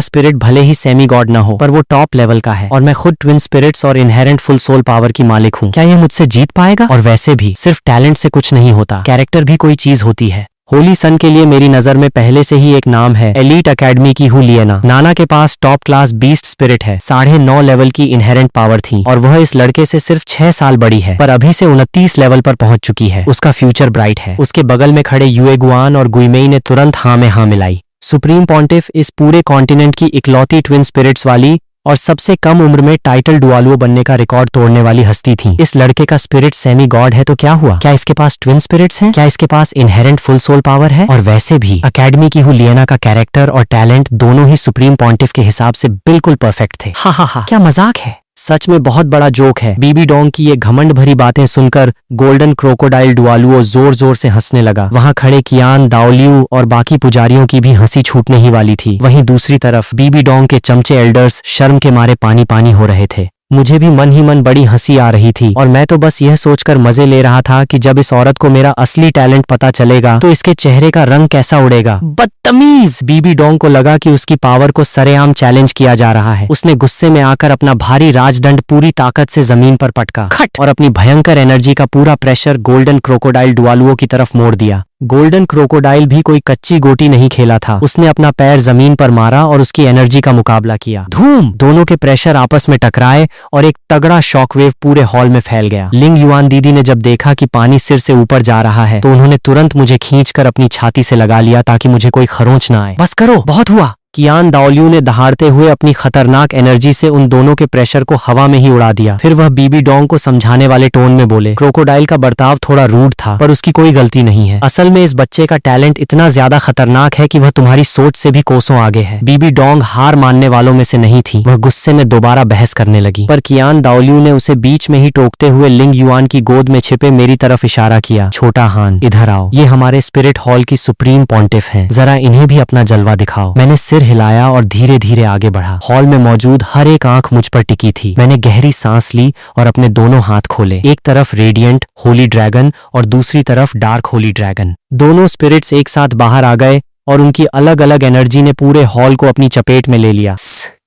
स्पिरिट भले ही सेमी गॉड न हो, पर वो टॉप लेवल का है और मैं खुद ट्विन स्पिरिट्स और इनहेरेंट फुल सोल पावर की मालिक हूँ। क्या ये मुझसे जीत पाएगा? और वैसे भी सिर्फ टैलेंट से कुछ नहीं होता, कैरेक्टर भी कोई चीज होती है। होली सन के लिए मेरी नजर में पहले से ही एक नाम है, एलीट एकेडमी की हुलियना। नाना के पास टॉप क्लास बीस्ट स्पिरिट है, 9.5 लेवल की इनहेरेंट पावर थी और वह इस लड़के से सिर्फ 6 साल बड़ी है, पर अभी से 29 लेवल पर पहुंच चुकी है। उसका फ्यूचर ब्राइट है। उसके बगल में खड़े युएगुआन और गुइमेई ने तुरंत हाँ में हाँ मिलाई। सुप्रीम पॉन्टिफ इस पूरे कॉन्टिनेंट की इकलौती ट्विन स्पिरिट्स वाली और सबसे कम उम्र में टाइटल डुआलुओ बनने का रिकॉर्ड तोड़ने वाली हस्ती थी। इस लड़के का स्पिरिट सेमी गॉड है तो क्या हुआ? क्या इसके पास ट्विन स्पिरिट्स हैं? क्या इसके पास इनहेरेंट फुल सोल पावर है? और वैसे भी एकेडमी की हुलियना का कैरेक्टर और टैलेंट दोनों ही सुप्रीम पॉन्टिफ के हिसाब से बिल्कुल परफेक्ट थे। हा हा हा, क्या मजाक है, सच में बहुत बड़ा जोक है। बीबी डोंग की ये घमंड भरी बातें सुनकर गोल्डन क्रोकोडाइल डुआलुओ जोर जोर से हंसने लगा। वहां खड़े कियान दाओलियू और बाकी पुजारियों की भी हंसी छूटने ही वाली थी। वहीं दूसरी तरफ बीबी डोंग के चमचे एल्डर्स शर्म के मारे पानी पानी हो रहे थे। मुझे भी मन ही मन बड़ी हंसी आ रही थी और मैं तो बस यह सोचकर मजे ले रहा था कि जब इस औरत को मेरा असली टैलेंट पता चलेगा तो इसके चेहरे का रंग कैसा उड़ेगा। बदतमीज! बीबी डोंग को लगा कि उसकी पावर को सरेआम चैलेंज किया जा रहा है। उसने गुस्से में आकर अपना भारी राजदंड पूरी ताकत से जमीन पर पटका खट और अपनी भयंकर एनर्जी का पूरा प्रेशर गोल्डन क्रोकोडाइल डुआलुओ की तरफ मोड़ दिया। गोल्डन क्रोकोडाइल भी कोई कच्ची गोटी नहीं खेला था। उसने अपना पैर जमीन पर मारा और उसकी एनर्जी का मुकाबला किया। धूम! दोनों के प्रेशर आपस में टकराए और एक तगड़ा शॉकवेव पूरे हॉल में फैल गया। लिंग युआन दीदी ने जब देखा कि पानी सिर से ऊपर जा रहा है तो उन्होंने तुरंत मुझे खींचकर अपनी छाती से लगा लिया ताकि मुझे कोई खरोंच ना आए। बस करो, बहुत हुआ। कियान दाओलियू ने दहाड़ते हुए अपनी खतरनाक एनर्जी से उन दोनों के प्रेशर को हवा में ही उड़ा दिया। फिर वह बीबी डोंग को समझाने वाले टोन में बोले, क्रोकोडाइल का बर्ताव थोड़ा रूड था पर उसकी कोई गलती नहीं है। असल में इस बच्चे का टैलेंट इतना ज्यादा खतरनाक है कि वह तुम्हारी सोच से भी कोसों आगे है। बीबी डोंग हार मानने वालों में से नहीं थी। वह गुस्से में दोबारा बहस करने लगी पर कियान दाओलियू ने उसे बीच में ही टोकते हुए लिंग युआन की गोद में छिपे मेरी तरफ इशारा किया। छोटा हान, इधर आओ। ये हमारे स्पिरिट हॉल की सुप्रीम पॉन्टिफ हैं। जरा इन्हें भी अपना जलवा दिखाओ। मैंने सिर हिलाया और धीरे धीरे आगे बढ़ा। हॉल में मौजूद हर एक आंख मुझ पर टिकी थी। मैंने गहरी सांस ली और अपने दोनों हाथ खोले। एक तरफ रेडिएंट होली ड्रैगन और दूसरी तरफ डार्क होली ड्रैगन। दोनों स्पिरिट्स एक साथ बाहर आ गए और उनकी अलग अलग एनर्जी ने पूरे हॉल को अपनी चपेट में ले लिया।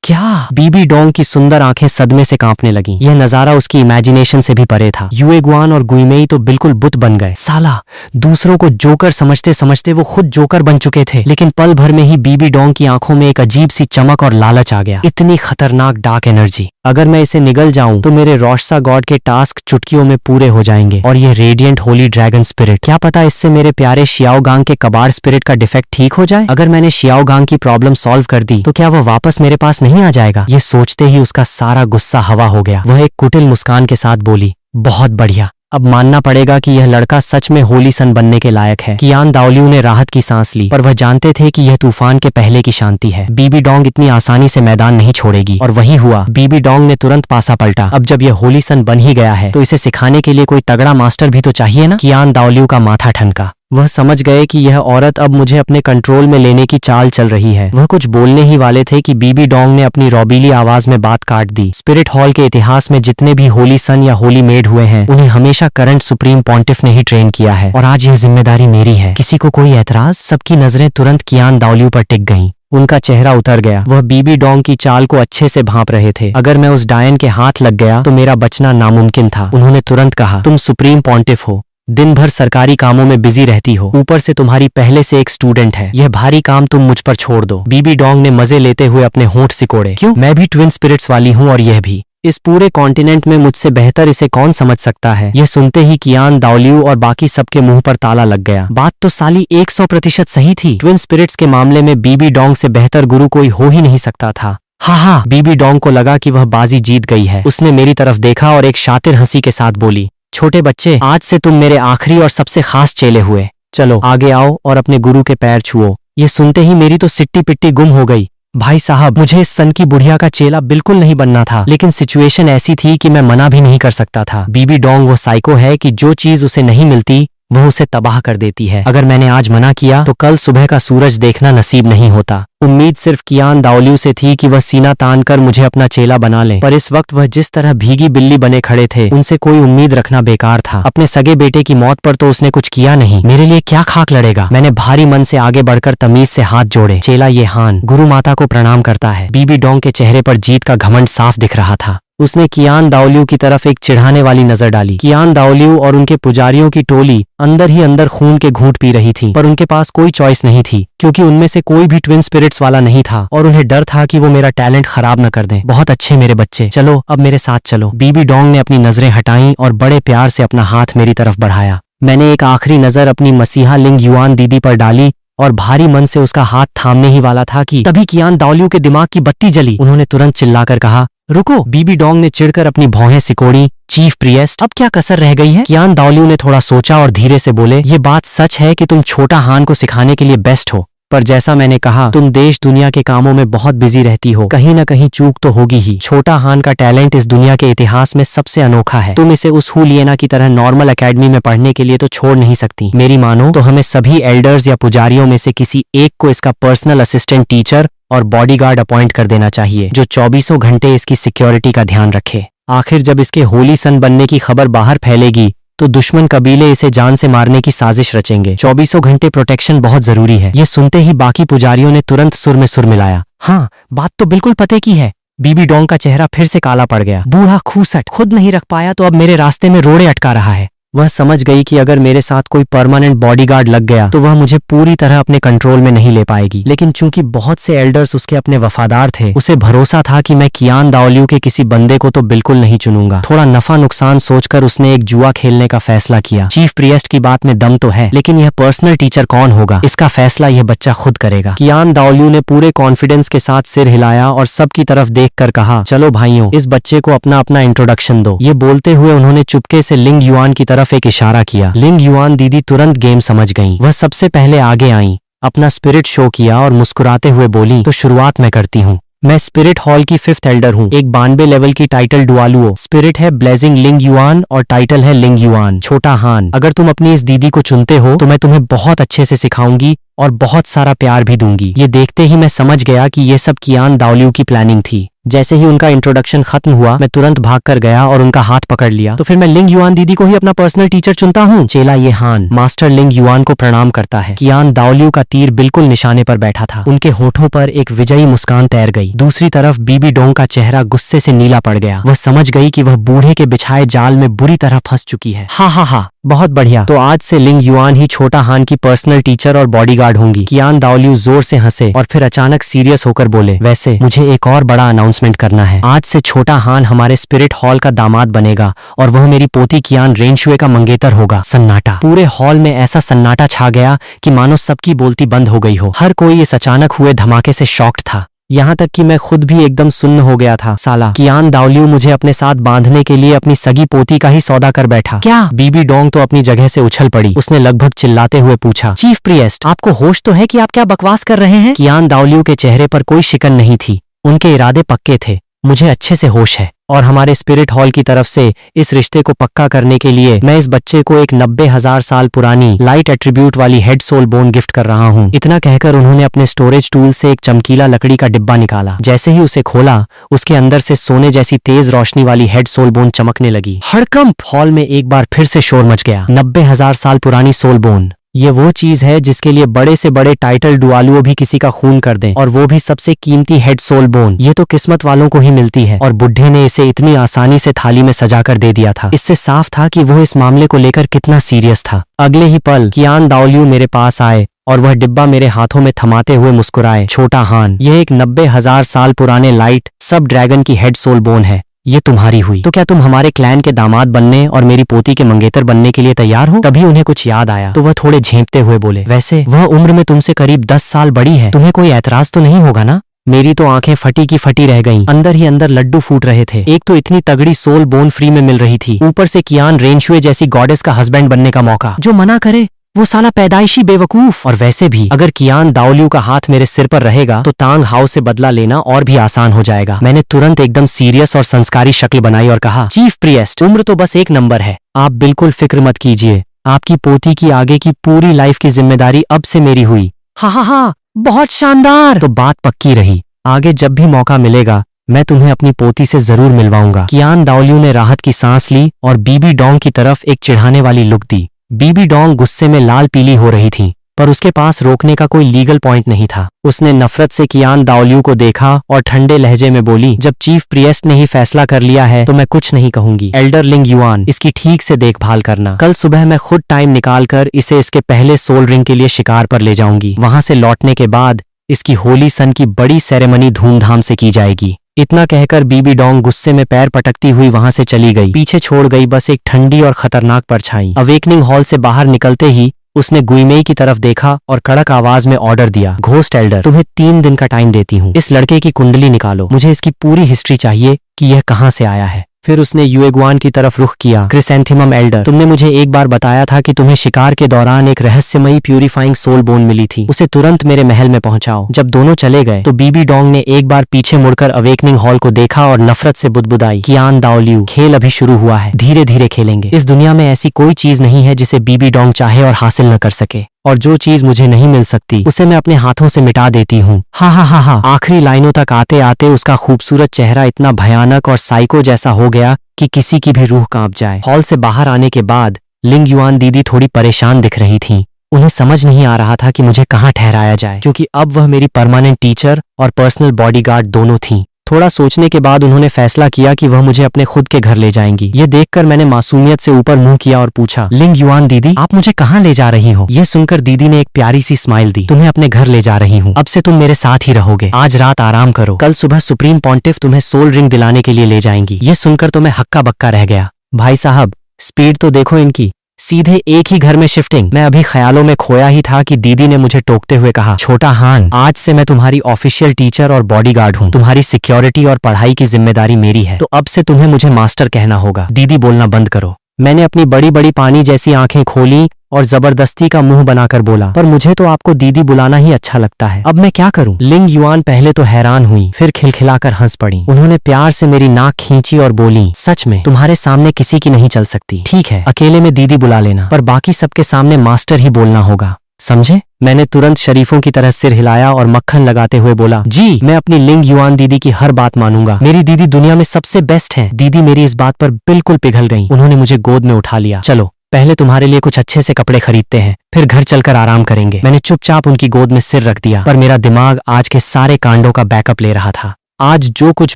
क्या? बीबी डोंग की सुंदर आंखें सदमे से कांपने लगीं। यह नजारा उसकी इमेजिनेशन से भी परे था। युएगुआन और गुइमेई तो बिल्कुल बुत बन गए। साला, दूसरों को जोकर समझते समझते वो खुद जोकर बन चुके थे। लेकिन पल भर में ही बीबी डोंग की आंखों में एक अजीब सी चमक और लालच आ गया। इतनी खतरनाक डार्क एनर्जी, अगर मैं इसे निगल जाऊं तो मेरे रोशसा गॉड के टास्क चुटकियों में पूरे हो जाएंगे। और ये रेडिएंट होली ड्रैगन स्पिरिट, क्या पता इससे मेरे प्यारे शियाओगांग के कबाड़ स्पिरिट का डिफेक्ट ठीक हो जाए। अगर मैंने शियाओगांग की प्रॉब्लम सॉल्व कर दी तो क्या वह वापस मेरे पास नहीं आ जाएगा? ये सोचते ही उसका सारा गुस्सा हवा हो गया। वह एक कुटिल मुस्कान के साथ बोली, बहुत बढ़िया, अब मानना पड़ेगा कि यह लड़का सच में होली सन बनने के लायक है। कियान दाओलियू ने राहत की सांस ली पर वह जानते थे कि यह तूफान के पहले की शांति है। बीबी डोंग इतनी आसानी से मैदान नहीं छोड़ेगी। और वही हुआ। बीबी डोंग ने तुरंत पासा पलटा। अब जब यह होली सन बन ही गया है तो इसे सिखाने के लिए कोई तगड़ा मास्टर भी तो चाहिए ना। कियान दाओलियू का माथा ठनका। वह समझ गए कि यह औरत अब मुझे अपने कंट्रोल में लेने की चाल चल रही है। वह कुछ बोलने ही वाले थे कि बीबी डोंग ने अपनी रौबीली आवाज में बात काट दी। स्पिरिट हॉल के इतिहास में जितने भी होली सन या होली मेड हुए हैं उन्हें हमेशा करंट सुप्रीम पॉन्टिफ ने ही ट्रेन किया है और आज यह जिम्मेदारी मेरी है। किसी को कोई ऐतराज? सबकी नजरें तुरंत कियान दाओलियू पर टिक गईं। उनका चेहरा उतर गया। वह बीबी डोंग की चाल को अच्छे से भांप रहे थे। अगर मैं उस डायन के हाथ लग गया तो मेरा बचना नामुमकिन था। उन्होंने तुरंत कहा, तुम सुप्रीम पॉन्टिफ हो, दिन भर सरकारी कामों में बिजी रहती हो, ऊपर से तुम्हारी पहले से एक स्टूडेंट है। यह भारी काम तुम मुझ पर छोड़ दो। बीबी डोंग ने मजे लेते हुए अपने होंठ सिकोड़े। क्यों? मैं भी ट्विन स्पिरिट्स वाली हूँ और यह भी। इस पूरे कॉन्टिनेंट में मुझसे बेहतर इसे कौन समझ सकता है? यह सुनते ही कियान दाओलियू और बाकी सबके मुंह पर ताला लग गया। बात तो साली 100% सही थी। ट्विन स्पिरिट्स के मामले में बीबी डोंग से बेहतर गुरु कोई हो ही नहीं सकता था। हाँ, बीबी डोंग को लगा कि वह बाजी जीत गई है। उसने मेरी तरफ देखा और एक शातिर हंसी के साथ बोली, छोटे बच्चे, आज से तुम मेरे आखिरी और सबसे खास चेले हुए। चलो आगे आओ और अपने गुरु के पैर छुओ। ये सुनते ही मेरी तो सिट्टी पिट्टी गुम हो गई। भाई साहब, मुझे इस सन की बुढ़िया का चेला बिल्कुल नहीं बनना था, लेकिन सिचुएशन ऐसी थी कि मैं मना भी नहीं कर सकता था। बीबी डोंग वो साइको है कि जो चीज उसे नहीं मिलती वह उसे तबाह कर देती है। अगर मैंने आज मना किया तो कल सुबह का सूरज देखना नसीब नहीं होता। उम्मीद सिर्फ कियान दाओलियू से थी कि वह सीना तान कर मुझे अपना चेला बना ले, पर इस वक्त वह जिस तरह भीगी बिल्ली बने खड़े थे उनसे कोई उम्मीद रखना बेकार था। अपने सगे बेटे की मौत पर तो उसने कुछ किया नहीं, मेरे लिए क्या खाक लड़ेगा। मैंने भारी मन से आगे बढ़कर तमीज से हाथ जोड़े। चेला ये हान गुरु माता को प्रणाम करता है। बीबी डोंग के चेहरे पर जीत का घमंड साफ दिख रहा था। उसने कियान दाओलियू की तरफ एक चिढ़ाने वाली नजर डाली। कियान दाओलियू और उनके पुजारियों की टोली अंदर ही अंदर खून के घूंट पी रही थी, पर उनके पास कोई चॉइस नहीं थी क्योंकि उनमें से कोई भी ट्विन स्पिरिट्स वाला नहीं था और उन्हें डर था कि वो मेरा टैलेंट खराब न कर दें। बहुत अच्छे मेरे बच्चे, चलो अब मेरे साथ चलो। बीबी डोंग ने अपनी नजरें हटाईं और बड़े प्यार से अपना हाथ मेरी तरफ बढ़ाया। मैंने एक आखिरी नजर अपनी मसीहा लिंग युआन दीदी पर डाली और भारी मन से उसका हाथ थामने ही वाला था कि तभी कियान दाओलियू के दिमाग की बत्ती जली। उन्होंने तुरंत चिल्लाकर कहा, रुको। बीबी डोंग ने चिढ़कर अपनी भौहें सिकोड़ी। चीफ प्रिएस्ट, अब क्या कसर रह गई है? कियान दाओलियू ने थोड़ा सोचा और धीरे से बोले, ये बात सच है कि तुम छोटा हान को सिखाने के लिए बेस्ट हो, पर जैसा मैंने कहा तुम देश दुनिया के कामों में बहुत बिजी रहती हो, कहीं न कहीं चूक तो होगी ही। छोटा हान का टैलेंट इस दुनिया के इतिहास में सबसे अनोखा है। तुम इसे उस हुलियना की तरह नॉर्मल एकेडमी में पढ़ने के लिए तो छोड़ नहीं सकती। मेरी मानो तो हमें सभी एल्डर्स या पुजारियों में से किसी एक को इसका पर्सनल असिस्टेंट टीचर और बॉडीगार्ड अपॉइंट कर देना चाहिए, जो 24 घंटे इसकी सिक्योरिटी का ध्यान रखे। आखिर जब इसके होली सन बनने की खबर बाहर फैलेगी तो दुश्मन कबीले इसे जान से मारने की साजिश रचेंगे। 24 घंटे प्रोटेक्शन बहुत जरूरी है। ये सुनते ही बाकी पुजारियों ने तुरंत सुर में सुर मिलाया। हाँ, बात तो बिल्कुल पते की है। बीबी डोंग का चेहरा फिर से काला पड़ गया। बूढ़ा खूसट खुद नहीं रख पाया तो अब मेरे रास्ते में रोड़े अटका रहा है। वह समझ गई कि अगर मेरे साथ कोई परमानेंट बॉडीगार्ड लग गया तो वह मुझे पूरी तरह अपने कंट्रोल में नहीं ले पाएगी। लेकिन चूंकि बहुत से एल्डर्स उसके अपने वफादार थे, उसे भरोसा था कि मैं कियान दाओलियू के किसी बंदे को तो बिल्कुल नहीं चुनूंगा। थोड़ा नफा नुकसान सोचकर उसने एक जुआ खेलने का फैसला किया। चीफ प्रिएस्ट की बात में दम तो है, लेकिन यह पर्सनल टीचर कौन होगा, इसका फैसला यह बच्चा खुद करेगा। कियान दाओलियू ने पूरे कॉन्फिडेंस के साथ सिर हिलाया और सबकी तरफ देखकर कहा, चलो भाइयों, इस बच्चे को अपना अपना इंट्रोडक्शन दो। ये बोलते हुए उन्होंने चुपके से लिंग युआन की तरफ एक इशारा किया। लिंग युआन दीदी तुरंत गेम समझ गईं। वह सबसे पहले आगे आईं, अपना स्पिरिट शो किया और मुस्कुराते हुए बोली, तो शुरुआत मैं करती हूँ। मैं स्पिरिट हॉल की 5th एल्डर हूँ। एक 92 लेवल की टाइटल डुआलुओ। स्पिरिट है ब्लेजिंग लिंग युआन और टाइटल है लिंग युआन। छोटा हान, अगर तुम अपनी इस दीदी को चुनते हो तो मैं तुम्हें बहुत अच्छे से सिखाऊंगी और बहुत सारा प्यार भी दूंगी। ये देखते ही मैं समझ गया कि ये सब कियान दाओलियू की प्लानिंग थी। जैसे ही उनका इंट्रोडक्शन खत्म हुआ, मैं तुरंत भाग कर गया और उनका हाथ पकड़ लिया। तो फिर मैं लिंग युआन दीदी को ही अपना पर्सनल टीचर चुनता हूँ। चेला ये हान मास्टर लिंग युआन को प्रणाम करता है। कियान दाओलियू का तीर बिल्कुल निशाने पर बैठा था। उनके होठों पर एक विजयी मुस्कान तैर गई। दूसरी तरफ बीबी डोंग का चेहरा गुस्से से नीला पड़ गया। वह समझ गई कि वह बूढ़े के बिछाए जाल में बुरी तरह फंस चुकी है। हा हा हा, बहुत बढ़िया, तो आज से लिंग युआन ही छोटा हान की पर्सनल टीचर और बॉडीगार्ड होंगी। कियान दाओलियू जोर से हंसे और फिर अचानक सीरियस होकर बोले, वैसे मुझे एक और बड़ा अनाउंसमेंट करना है। आज से छोटा हान हमारे स्पिरिट हॉल का दामाद बनेगा और वह मेरी पोती कियान रेनशुए का मंगेतर होगा। सन्नाटा। पूरे हॉल में ऐसा सन्नाटा छा गया कि मानो सबकी बोलती बंद हो गई हो। हर कोई इस अचानक हुए धमाके से शॉक्ड था, यहाँ तक कि मैं खुद भी एकदम सुन्न हो गया था। साला कियान दाओलियू मुझे अपने साथ बांधने के लिए अपनी सगी पोती का ही सौदा कर बैठा क्या? बीबी डोंग तो अपनी जगह से उछल पड़ी। उसने लगभग चिल्लाते हुए पूछा, चीफ प्रिएस्ट, आपको होश तो है कि आप क्या बकवास कर रहे हैं? कियान दाओलियू के चेहरे पर कोई शिकन नहीं थी। उनके इरादे पक्के थे। मुझे अच्छे से होश है और हमारे स्पिरिट हॉल की तरफ से इस रिश्ते को पक्का करने के लिए मैं इस बच्चे को एक 90,000 साल पुरानी लाइट एट्रीब्यूट वाली हेड सोल बोन गिफ्ट कर रहा हूँ। इतना कहकर उन्होंने अपने स्टोरेज टूल से एक चमकीला लकड़ी का डिब्बा निकाला। जैसे ही उसे खोला, उसके अंदर से सोने जैसी तेज रोशनी वाली हेड सोल बोन चमकने लगी। हड़कंप! हॉल में एक बार फिर से शोर मच गया। 90,000 साल पुरानी सोल बोन, ये वो चीज है जिसके लिए बड़े से बड़े टाइटल डुआलुओ भी किसी का खून कर दें, और वो भी सबसे कीमती हेड सोल बोन। ये तो किस्मत वालों को ही मिलती है और बुढ़े ने इसे इतनी आसानी से थाली में सजाकर दे दिया था। इससे साफ था कि वो इस मामले को लेकर कितना सीरियस था। अगले ही पल कियान दाओलियू मेरे पास आए और वह डिब्बा मेरे हाथों में थमाते हुए मुस्कुराए। छोटा हान, यह एक 90,000 साल पुराने लाइट सब ड्रैगन की हेड सोल बोन है। ये तुम्हारी हुई। तो क्या तुम हमारे क्लैन के दामाद बनने और मेरी पोती के मंगेतर बनने के लिए तैयार हो? तभी उन्हें कुछ याद आया तो वह थोड़े झेंपते हुए बोले, वैसे वह उम्र में तुमसे करीब 10 साल बड़ी है। तुम्हें कोई ऐतराज तो नहीं होगा ना? मेरी तो आंखें फटी की फटी रह गईं। अंदर ही अंदर लड्डू फूट रहे थे। एक तो इतनी तगड़ी सोल बोन फ्री में मिल रही थी, ऊपर से कियान रेनशुए जैसी गॉडेस का हस्बैंड बनने का मौका। जो मना करे वो साला पैदाइशी बेवकूफ। और वैसे भी अगर कियान दाओलियू का हाथ मेरे सिर पर रहेगा तो तांग हाउ से बदला लेना और भी आसान हो जाएगा। मैंने तुरंत एकदम सीरियस और संस्कारी शक्ल बनाई और कहा, चीफ प्रिएस्ट, उम्र तो बस एक नंबर है, आप बिल्कुल फिक्र मत कीजिए। आपकी पोती की आगे की पूरी लाइफ की जिम्मेदारी अब से मेरी हुई। हा हा हा, बहुत शानदार। तो बात पक्की रही, आगे जब भी मौका मिलेगा मैं तुम्हें अपनी पोती से जरूर मिलवाऊंगा। कियान दाओलियू ने राहत की सांस ली और बीबी डोंग की तरफ एक चिढ़ाने वाली लुक दी। बीबी डोंग गुस्से में लाल पीली हो रही थी, पर उसके पास रोकने का कोई लीगल पॉइंट नहीं था। उसने नफरत से कियान दाओलियू को देखा और ठंडे लहजे में बोली, जब चीफ प्रिएस्ट ने ही फैसला कर लिया है तो मैं कुछ नहीं कहूंगी। एल्डर लिंग युआन, इसकी ठीक से देखभाल करना। कल सुबह मैं खुद टाइम निकालकर इसे इसके पहले सोल रिंग के लिए शिकार पर ले जाऊंगी। वहां से लौटने के बाद इसकी होली सन की बड़ी सेरेमनी धूमधाम से की जाएगी। इतना कहकर बीबी डोंग गुस्से में पैर पटकती हुई वहां से चली गई। पीछे छोड़ गई बस एक ठंडी और खतरनाक परछाई। अवेकनिंग हॉल से बाहर निकलते ही उसने गुइमेई की तरफ देखा और कड़क आवाज में ऑर्डर दिया, घोस्ट एल्डर, तुम्हें 3 दिन का टाइम देती हूँ। इस लड़के की कुंडली निकालो, मुझे इसकी पूरी हिस्ट्री चाहिए कि यह कहाँ से आया है। फिर उसने युएग्वान की तरफ रुख किया। क्रिसेंथिमम एल्डर, तुमने मुझे एक बार बताया था कि तुम्हें शिकार के दौरान एक रहस्यमयी प्यूरिफाइंग सोल बोन मिली थी। उसे तुरंत मेरे महल में पहुंचाओ। जब दोनों चले गए तो बीबी डोंग ने एक बार पीछे मुड़कर अवेकनिंग हॉल को देखा और नफरत से बुदबुदाई, कियान दाओलियू, खेल अभी शुरू हुआ है, धीरे धीरे खेलेंगे। इस दुनिया में ऐसी कोई चीज नहीं है जिसे बीबी डोंग चाहे और हासिल न कर सके। और जो चीज मुझे नहीं मिल सकती उसे मैं अपने हाथों से मिटा देती हूँ। हा हा हा हा। आखिरी लाइनों तक आते आते उसका खूबसूरत चेहरा इतना भयानक और साइको जैसा हो गया कि किसी की भी रूह कांप जाए। हॉल से बाहर आने के बाद लिंग युआन दीदी थोड़ी परेशान दिख रही थीं। उन्हें समझ नहीं आ रहा था कि मुझे कहाँ ठहराया जाए, क्योंकि अब वह मेरी परमानेंट टीचर और पर्सनल बॉडीगार्ड दोनों थीं। थोड़ा सोचने के बाद उन्होंने फैसला किया कि वह मुझे अपने खुद के घर ले जाएंगी। ये देखकर मैंने मासूमियत से ऊपर मुंह किया और पूछा, लिंग युआन दीदी, आप मुझे कहाँ ले जा रही हो? ये सुनकर दीदी ने एक प्यारी सी स्माइल दी। तुम्हें अपने घर ले जा रही हूँ। अब से तुम मेरे साथ ही रहोगे। आज रात आराम करो, कल सुबह सुप्रीम पॉन्टिफ तुम्हें सोल रिंग दिलाने के लिए ले जाएंगी। ये सुनकर तो मैं हक्का बक्का रह गया। भाई साहब, स्पीड तो देखो इनकी, सीधे एक ही घर में शिफ्टिंग। मैं अभी ख्यालों में खोया ही था कि दीदी ने मुझे टोकते हुए कहा, छोटा हान, आज से मैं तुम्हारी ऑफिशियल टीचर और बॉडीगार्ड हूँ। तुम्हारी सिक्योरिटी और पढ़ाई की जिम्मेदारी मेरी है, तो अब से तुम्हें मुझे मास्टर कहना होगा। दीदी बोलना बंद करो। मैंने अपनी बड़ी बड़ी पानी जैसी आंखें खोली और जबरदस्ती का मुंह बनाकर बोला, पर मुझे तो आपको दीदी बुलाना ही अच्छा लगता है। अब मैं क्या करूं? लिंग युआन पहले तो हैरान हुई, फिर खिलखिलाकर हंस पड़ी। उन्होंने प्यार से मेरी नाक खींची और बोली, सच में तुम्हारे सामने किसी की नहीं चल सकती। ठीक है, अकेले में दीदी बुला लेना, पर बाकी सबके सामने मास्टर ही बोलना होगा, समझे? मैंने तुरंत शरीफों की तरह सिर हिलाया और मक्खन लगाते हुए बोला, जी मैं अपनी लिंग युआन दीदी की हर बात मानूंगा। मेरी दीदी दुनिया में सबसे बेस्ट है। दीदी मेरी इस बात पर बिल्कुल पिघल गई। उन्होंने मुझे गोद में उठा लिया। चलो पहले तुम्हारे लिए कुछ अच्छे से कपड़े खरीदते हैं, फिर घर चलकर आराम करेंगे। मैंने चुपचाप उनकी गोद में सिर रख दिया, पर मेरा दिमाग आज के सारे कांडों का बैकअप ले रहा था। आज जो कुछ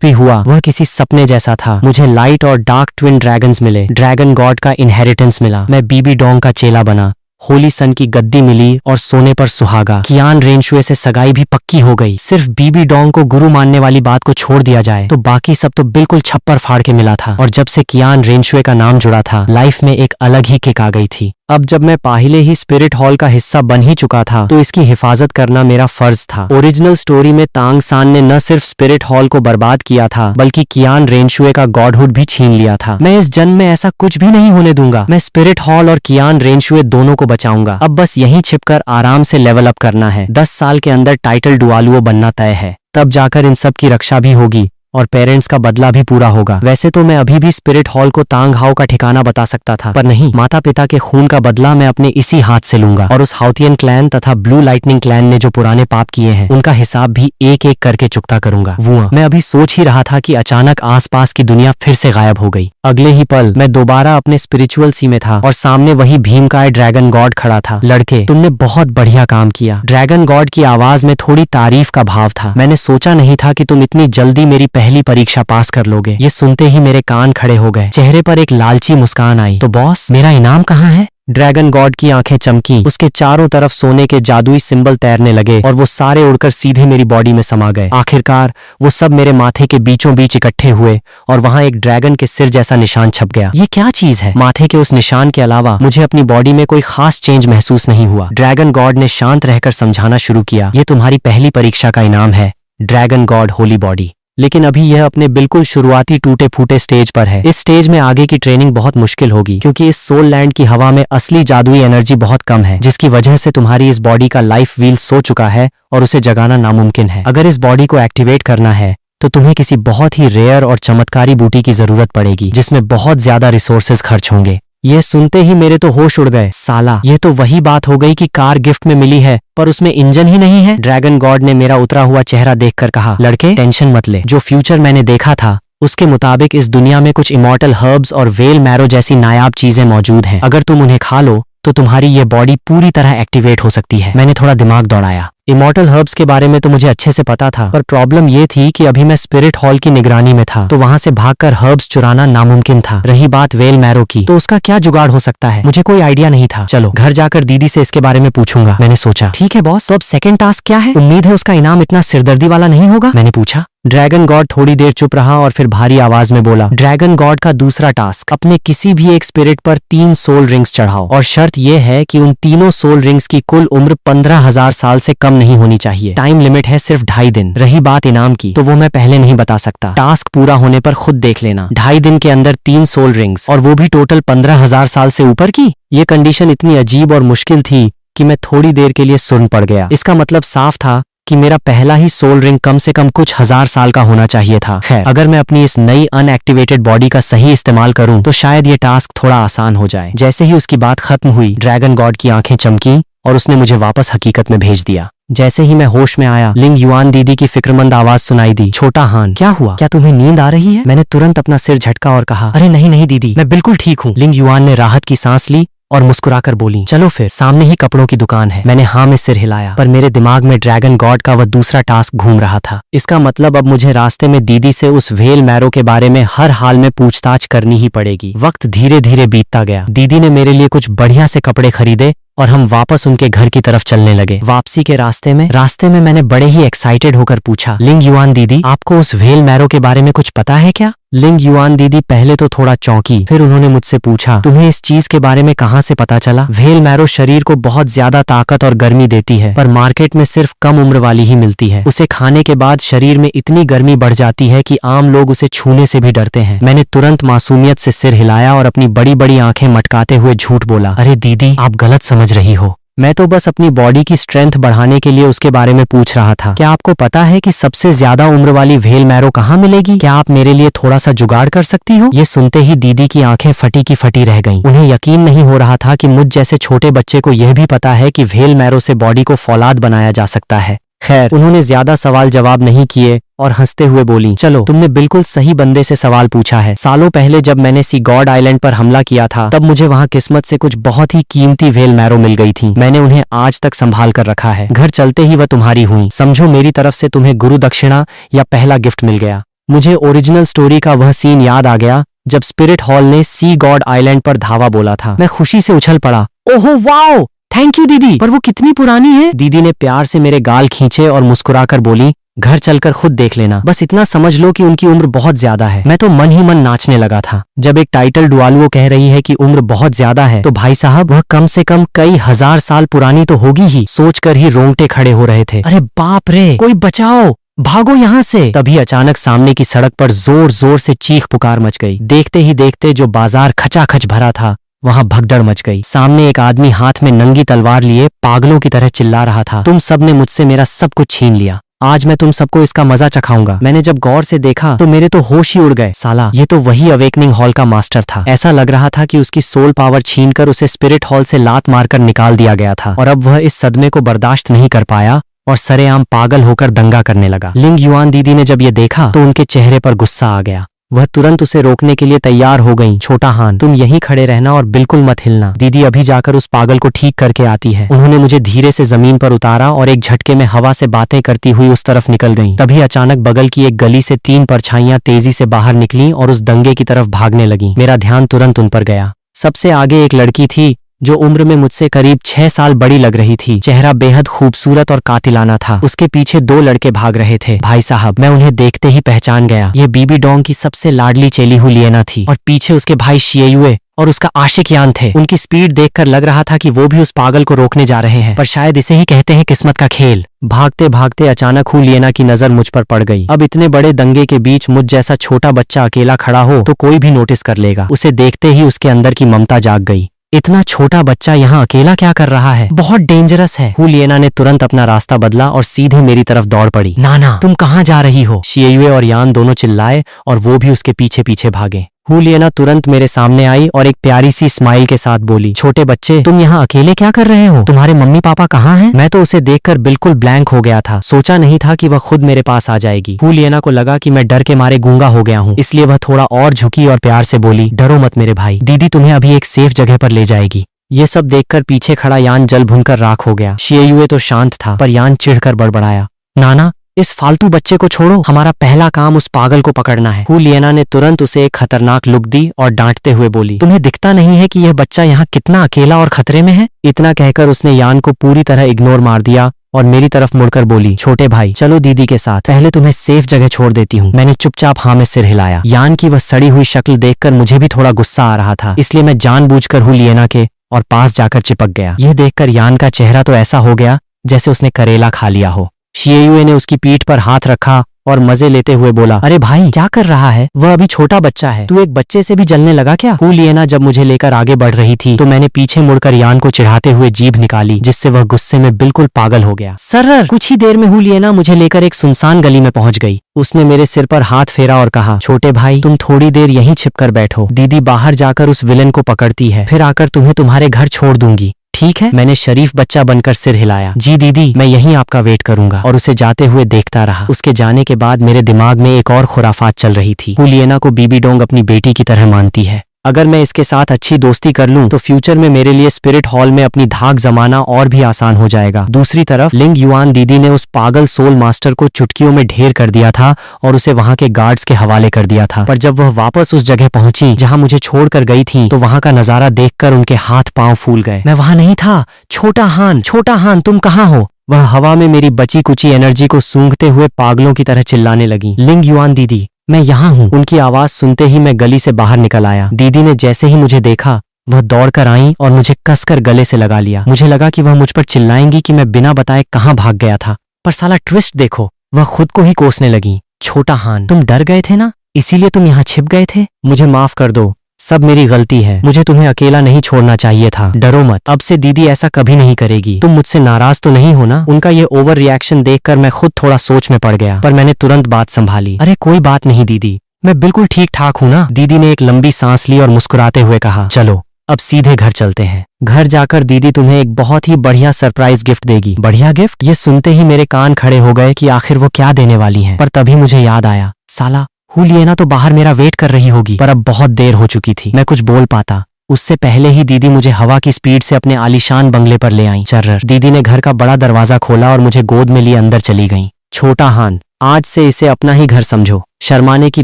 भी हुआ वह किसी सपने जैसा था। मुझे लाइट और डार्क ट्विन ड्रैगन्स मिले, ड्रैगन गॉड का इनहेरिटेंस मिला, मैं बीबी डोंग का चेला बना, होली सन की गद्दी मिली और सोने पर सुहागा। कियान रेनशुए से सगाई भी पक्की हो गई। सिर्फ बीबी डोंग को गुरु मानने वाली बात को छोड़ दिया जाए तो बाकी सब तो बिल्कुल छप्पर फाड़ के मिला था। और जब से कियान रेनशुए का नाम जुड़ा था, लाइफ में एक अलग ही किक आ गई थी। अब जब मैं पहले ही स्पिरिट हॉल का हिस्सा बन ही चुका था, तो इसकी हिफाजत करना मेरा फर्ज था। ओरिजिनल स्टोरी में तांग सान ने न सिर्फ स्पिरिट हॉल को बर्बाद किया था, बल्कि कियान रेनशुए का गॉडहुड भी छीन लिया था। मैं इस जन्म में ऐसा कुछ भी नहीं होने दूंगा। मैं स्पिरिट हॉल और कियान रेनशुए दोनों को बचाऊंगा। अब बस यहीं छिपकर आराम से लेवल अप करना है। 10 साल के अंदर टाइटल डुआलुओ बनना तय है, तब जाकर इन सब की रक्षा भी होगी और पेरेंट्स का बदला भी पूरा होगा। वैसे तो मैं अभी भी स्पिरिट हॉल को तांग हाओ का ठिकाना बता सकता था, पर नहीं, माता पिता के खून का बदला मैं अपने इसी हाथ से लूंगा। और उस हाउथियन क्लैन तथा ब्लू लाइटनिंग क्लैन ने जो पुराने पाप किए हैं, उनका हिसाब भी एक एक करके चुकता करूंगा। वो मैं अभी सोच ही रहा था कि अचानक आसपास की दुनिया फिर से गायब हो गई। अगले ही पल मैं दोबारा अपने स्पिरिचुअल सी में था और सामने वही भीमकाय ड्रैगन गॉड खड़ा था। लड़के, तुमने बहुत बढ़िया काम किया। ड्रैगन गॉड की आवाज में थोड़ी तारीफ का भाव था। मैंने सोचा नहीं था कि तुम इतनी जल्दी मेरी पहली परीक्षा पास कर लोगे। ये सुनते ही मेरे कान खड़े हो गए। चेहरे पर एक लालची मुस्कान आई। तो बॉस, मेरा इनाम कहाँ है? ड्रैगन गॉड की आंखें चमकी, उसके चारों तरफ सोने के जादुई सिंबल तैरने लगे और वो सारे उड़कर सीधे मेरी बॉडी में समा गए। आखिरकार वो सब मेरे माथे के बीचों बीच इकट्ठे हुए और वहां एक ड्रैगन के सिर जैसा निशान छप गया। ये क्या चीज है? माथे के उस निशान के अलावा मुझे अपनी बॉडी में कोई खास चेंज महसूस नहीं हुआ। ड्रैगन गॉड ने शांत रहकर समझाना शुरू किया, ये तुम्हारी पहली परीक्षा का इनाम है, ड्रैगन गॉड होली बॉडी। लेकिन अभी यह अपने बिल्कुल शुरुआती टूटे फूटे स्टेज पर है। इस स्टेज में आगे की ट्रेनिंग बहुत मुश्किल होगी, क्योंकि इस सोल लैंड की हवा में असली जादुई एनर्जी बहुत कम है, जिसकी वजह से तुम्हारी इस बॉडी का लाइफ व्हील सो चुका है और उसे जगाना नामुमकिन है। अगर इस बॉडी को एक्टिवेट करना है तो तुम्हें किसी बहुत ही रेयर और चमत्कारी बूटी की जरूरत पड़ेगी, जिसमें बहुत ज्यादा रिसोर्सेज खर्च होंगे। ये सुनते ही मेरे तो होश उड़ गए। साला, ये तो वही बात हो गई कि कार गिफ्ट में मिली है पर उसमें इंजन ही नहीं है। ड्रैगन गॉड ने मेरा उतरा हुआ चेहरा देखकर कहा, लड़के टेंशन मत ले। जो फ्यूचर मैंने देखा था उसके मुताबिक इस दुनिया में कुछ इमॉर्टल हर्ब्स और वेल मैरो जैसी नायाब चीजें मौजूद हैं। अगर तुम उन्हें खा लो तो तुम्हारी ये बॉडी पूरी तरह एक्टिवेट हो सकती है। मैंने थोड़ा दिमाग दौड़ाया। इमॉर्टल हर्ब्स के बारे में तो मुझे अच्छे से पता था, पर प्रॉब्लम ये थी कि अभी मैं स्पिरिट हॉल की निगरानी में था, तो वहां से भागकर हर्ब्स चुराना नामुमकिन था। रही बात वेल मैरो की, तो उसका क्या जुगाड़ हो सकता है, मुझे कोई आइडिया नहीं था। चलो घर जाकर दीदी से इसके बारे में पूछूंगा, मैंने सोचा। ठीक है बॉस, तो अब सेकंड टास्क क्या है? उम्मीद है उसका इनाम इतना सिरदर्दी वाला नहीं होगा, मैंने पूछा। ड्रैगन गॉड थोड़ी देर चुप रहा और फिर भारी आवाज में बोला, ड्रैगन गॉड का दूसरा टास्क, अपने किसी भी एक स्पिरिट पर 3 सोल रिंग्स चढ़ाओ, और शर्त यह है कि उन तीनों सोल रिंग्स की कुल उम्र 15,000 साल से कम नहीं होनी चाहिए। टाइम लिमिट है सिर्फ 2.5 दिन। रही बात इनाम की, तो वो मैं पहले नहीं बता सकता। टास्क पूरा होने पर खुद देख लेना। 2.5 दिन के अंदर 3 सोल रिंग्स, और वो भी टोटल 15,000 साल से ऊपर की। ये कंडीशन इतनी अजीब और मुश्किल थी कि मैं थोड़ी देर के लिए सुन्न पड़ गया। इसका मतलब साफ था कि मेरा पहला ही सोल रिंग कम से कम कुछ 1000 साल का होना चाहिए था। खैर, अगर मैं अपनी इस नई अनएक्टिवेटेड बॉडी का सही इस्तेमाल करूं तो शायद ये टास्क थोड़ा आसान हो जाए। जैसे ही उसकी बात खत्म हुई, ड्रैगन गॉड की आंखें चमकी और उसने मुझे वापस हकीकत में भेज दिया। जैसे ही मैं होश में आया, लिंग युआन दीदी की फिक्रमंद आवाज सुनाई दी। छोटा हान, क्या हुआ? क्या तुम्हें नींद आ रही है? मैंने तुरंत अपना सिर झटका और कहा, अरे नहीं नहीं दीदी, मैं बिल्कुल ठीक हूँ। लिंग युआन ने राहत की सांस ली और मुस्कुराकर बोली, चलो फिर, सामने ही कपड़ों की दुकान है। मैंने हाँ में सिर हिलाया, पर मेरे दिमाग में ड्रैगन गॉड का वह दूसरा टास्क घूम रहा था। इसका मतलब अब मुझे रास्ते में दीदी से उस व्हेल मैरो के बारे में हर हाल में पूछताछ करनी ही पड़ेगी। वक्त धीरे धीरे बीतता गया। दीदी ने मेरे लिए कुछ बढ़िया से कपड़े खरीदे और हम वापस उनके घर की तरफ चलने लगे। वापसी के रास्ते में मैंने बड़े ही एक्साइटेड होकर पूछा, लिंग युआन दीदी, आपको उस व्हेल मैरो के बारे में कुछ पता है क्या? लिंग युआन दीदी पहले तो थोड़ा चौंकी, फिर उन्होंने मुझसे पूछा, तुम्हें इस चीज के बारे में कहाँ से पता चला? व्हेल मैरो शरीर को बहुत ज्यादा ताकत और गर्मी देती है, पर मार्केट में सिर्फ कम उम्र वाली ही मिलती है। उसे खाने के बाद शरीर में इतनी गर्मी बढ़ जाती है कि आम लोग उसे छूने से भी डरते हैं। मैंने तुरंत मासूमियत से सिर हिलाया और अपनी बड़ी बड़ी आंखें मटकाते हुए झूठ बोला, अरे दीदी, आप गलत समझ रही हो। मैं तो बस अपनी बॉडी की स्ट्रेंथ बढ़ाने के लिए उसके बारे में पूछ रहा था। क्या आपको पता है कि सबसे ज्यादा उम्र वाली व्हेल मैरो कहाँ मिलेगी? क्या आप मेरे लिए थोड़ा सा जुगाड़ कर सकती हो? ये सुनते ही दीदी की आंखें फटी की फटी रह गईं। उन्हें यकीन नहीं हो रहा था कि मुझ जैसे छोटे बच्चे को यह भी पता है कि व्हेल मैरो से बॉडी को फौलाद बनाया जा सकता है। खैर, उन्होंने ज्यादा सवाल जवाब नहीं किए और हंसते हुए बोली, चलो, तुमने बिल्कुल सही बंदे से सवाल पूछा है। सालों पहले जब मैंने सी गॉड आइलैंड पर हमला किया था, तब मुझे वहाँ किस्मत से कुछ बहुत ही कीमती व्हेल मैरो मिल गई थी। मैंने उन्हें आज तक संभाल कर रखा है। घर चलते ही वह तुम्हारी हुई। समझो मेरी तरफ से तुम्हें गुरु दक्षिणा या पहला गिफ्ट मिल गया। मुझे ओरिजिनल स्टोरी का वह सीन याद आ गया जब स्पिरिट हॉल ने सी गॉड आइलैंड पर धावा बोला था। मैं खुशी से उछल पड़ा, ओहो वाओ, थैंक यू दीदी, पर वो कितनी पुरानी है? दीदी ने प्यार से मेरे गाल खींचे और मुस्कुराकर बोली, घर चलकर खुद देख लेना, बस इतना समझ लो कि उनकी उम्र बहुत ज्यादा है। मैं तो मन ही मन नाचने लगा था। जब एक टाइटल डुआलुओ कह रही है कि उम्र बहुत ज्यादा है, तो भाई साहब वह कम से कम कई हजार साल पुरानी तो होगी ही। सोचकर ही रोंगटे खड़े हो रहे थे। अरे बाप रे, कोई बचाओ, भागो यहाँ से। तभी अचानक सामने की सड़क पर जोर जोर से चीख पुकार मच गई। देखते ही देखते जो बाजार खचाखच भरा था, वहां भगदड़ मच गई। सामने एक आदमी हाथ में नंगी तलवार लिए पागलों की तरह चिल्ला रहा था, तुम सबने मुझसे मेरा सब कुछ छीन लिया, आज मैं तुम सबको इसका मजा चखाऊंगा। मैंने जब गौर से देखा तो मेरे तो होश ही उड़ गए। साला, ये तो वही अवेकनिंग हॉल का मास्टर था। ऐसा लग रहा था कि उसकी सोल पावर छीनकर उसे स्पिरिट हॉल से लात मारकर निकाल दिया गया था, और अब वह इस सदमे को बर्दाश्त नहीं कर पाया और सरेआम पागल होकर दंगा करने लगा। लिंग युआन दीदी ने जब ये देखा तो उनके चेहरे पर गुस्सा आ गया। वह तुरंत उसे रोकने के लिए तैयार हो गईं। छोटा हान, तुम यहीं खड़े रहना और बिल्कुल मत हिलना, दीदी अभी जाकर उस पागल को ठीक करके आती है। उन्होंने मुझे धीरे से जमीन पर उतारा और एक झटके में हवा से बातें करती हुई उस तरफ निकल गईं। तभी अचानक बगल की एक गली से 3 परछाइयां तेजी से बाहर निकलीं और उस दंगे की तरफ भागने लगीं। मेरा ध्यान तुरंत उन पर गया। सबसे आगे एक लड़की थी जो उम्र में मुझसे करीब 6 साल बड़ी लग रही थी। चेहरा बेहद खूबसूरत और कातिलाना था। उसके पीछे 2 लड़के भाग रहे थे। भाई साहब, मैं उन्हें देखते ही पहचान गया। ये बीबी डोंग की सबसे लाडली चेली हुलियना थी और पीछे उसके भाई शियुए और उसका आशिक यान थे। उनकी स्पीड देखकर लग रहा था कि वो भी उस पागल को रोकने जा रहे हैं, पर शायद इसे ही कहते हैं किस्मत का खेल। भागते भागते अचानक हुलियना की नजर मुझ पर पड़ गई। अब इतने बड़े दंगे के बीच मुझ जैसा छोटा बच्चा अकेला खड़ा हो तो कोई भी नोटिस कर लेगा। उसे देखते ही उसके अंदर की ममता जाग गई। इतना छोटा बच्चा यहाँ अकेला क्या कर रहा है? बहुत डेंजरस है। हुलियना ने तुरंत अपना रास्ता बदला और सीधे मेरी तरफ दौड़ पड़ी। नाना, तुम कहाँ जा रही हो? शियुए और यान दोनों चिल्लाए और वो भी उसके पीछे पीछे भागे। हुलियना तुरंत मेरे सामने आई और एक प्यारी सी स्माइल के साथ बोली, छोटे बच्चे, तुम यहाँ अकेले क्या कर रहे हो? तुम्हारे मम्मी पापा कहाँ हैं? मैं तो उसे देखकर बिल्कुल ब्लैंक हो गया था। सोचा नहीं था कि वह खुद मेरे पास आ जाएगी। हुलियना को लगा कि मैं डर के मारे गूंगा हो गया हूँ, इसलिए वह थोड़ा और झुकी और प्यार से बोली, डरो मत मेरे भाई, दीदी तुम्हें अभी एक सेफ जगह पर ले जाएगी। ये सब देखकर पीछे खड़ा यान जल भुनकर राख हो गया। शियुए तो शांत था, पर यान चिढ़कर बड़बड़ाया, नाना, इस फालतू बच्चे को छोड़ो, हमारा पहला काम उस पागल को पकड़ना है। हुलियना ने तुरंत उसे एक खतरनाक लुक दी और डांटते हुए बोली, तुम्हें दिखता नहीं है कि यह बच्चा यहाँ कितना अकेला और खतरे में है? इतना कहकर उसने यान को पूरी तरह इग्नोर मार दिया और मेरी तरफ मुड़कर बोली, छोटे भाई, चलो दीदी के साथ, पहले तुम्हें सेफ जगह छोड़ देती हूँ। मैंने चुपचाप हाँ में सिर हिलाया। यान की वह सड़ी हुई शक्ल देखकर मुझे भी थोड़ा गुस्सा आ रहा था, इसलिए मैं जानबूझकर हुलियना के और पास जाकर चिपक गया। यह देखकर यान का चेहरा तो ऐसा हो गया जैसे उसने करेला खा लिया हो। शियुए ने उसकी पीठ पर हाथ रखा और मजे लेते हुए बोला, अरे भाई, क्या कर रहा है? वह अभी छोटा बच्चा है, तू एक बच्चे से भी जलने लगा क्या? हुलियना जब मुझे लेकर आगे बढ़ रही थी तो मैंने पीछे मुड़कर यान को चिढ़ाते हुए जीभ निकाली, जिससे वह गुस्से में बिल्कुल पागल हो गया। सरर कुछ ही देर में हुलियना मुझे लेकर एक सुनसान गली में पहुंच गई। उसने मेरे सिर पर हाथ फेरा और कहा, छोटे भाई, तुम थोड़ी देर यहीं छिपकर बैठो, दीदी बाहर जाकर उस विलेन को पकड़ती है, फिर आकर तुम्हें तुम्हारे घर छोड़ दूंगी, ठीक है? मैंने शरीफ बच्चा बनकर सिर हिलाया। जी दीदी, मैं यहीं आपका वेट करूंगा, और उसे जाते हुए देखता रहा। उसके जाने के बाद मेरे दिमाग में एक और खुराफात चल रही थी। हुलियना को बीबी डोंग अपनी बेटी की तरह मानती है। अगर मैं इसके साथ अच्छी दोस्ती कर लूं तो फ्यूचर में मेरे लिए स्पिरिट हॉल में अपनी धाक जमाना और भी आसान हो जाएगा। दूसरी तरफ लिंग युआन दीदी ने उस पागल सोल मास्टर को चुटकियों में ढेर कर दिया था और उसे वहां के गार्ड्स के हवाले कर दिया था। पर जब वह वापस उस जगह पहुंची जहां मुझे छोड़कर गई थी तो वहां का नजारा देखकर उनके हाथ पांव फूल गए। मैं वहां नहीं था। छोटा हान तुम कहाँ हो? वह हवा में मेरी बची कुची एनर्जी को सूंघते हुए पागलों की तरह चिल्लाने लगी। लिंग युआन दीदी, मैं यहाँ हूँ। उनकी आवाज सुनते ही मैं गली से बाहर निकल आया। दीदी ने जैसे ही मुझे देखा वह दौड़कर आई और मुझे कसकर गले से लगा लिया। मुझे लगा कि वह मुझ पर चिल्लाएंगी कि मैं बिना बताए कहाँ भाग गया था, पर साला ट्विस्ट देखो, वह खुद को ही कोसने लगी। छोटा हान, तुम डर गए थे ना, इसीलिए तुम यहाँ छिप गए थे। मुझे माफ कर दो, सब मेरी गलती है। मुझे तुम्हें अकेला नहीं छोड़ना चाहिए था। डरो मत, अब से दीदी ऐसा कभी नहीं करेगी। तुम मुझसे नाराज तो नहीं हो ना? उनका ये ओवर रिएक्शन देखकर मैं खुद थोड़ा सोच में पड़ गया, पर मैंने तुरंत बात संभाली। अरे कोई बात नहीं दीदी, मैं बिल्कुल ठीक ठाक हूँ ना। दीदी ने एक लंबी सांस ली और मुस्कुराते हुए कहा, चलो अब सीधे घर चलते हैं। घर जाकर दीदी तुम्हें एक बहुत ही बढ़िया सरप्राइज गिफ्ट देगी। बढ़िया गिफ्ट? ये सुनते ही मेरे कान खड़े हो गए कि आखिर वो क्या देने वाली हैं। पर तभी मुझे याद आया, साला हुलियना तो बाहर मेरा वेट कर रही होगी। पर अब बहुत देर हो चुकी थी। मैं कुछ बोल पाता उससे पहले ही दीदी मुझे हवा की स्पीड से अपने आलीशान बंगले पर ले आई। चर्रर। दीदी ने घर का बड़ा दरवाजा खोला और मुझे गोद में लिए अंदर चली गईं। छोटा हान, आज से इसे अपना ही घर समझो, शर्माने की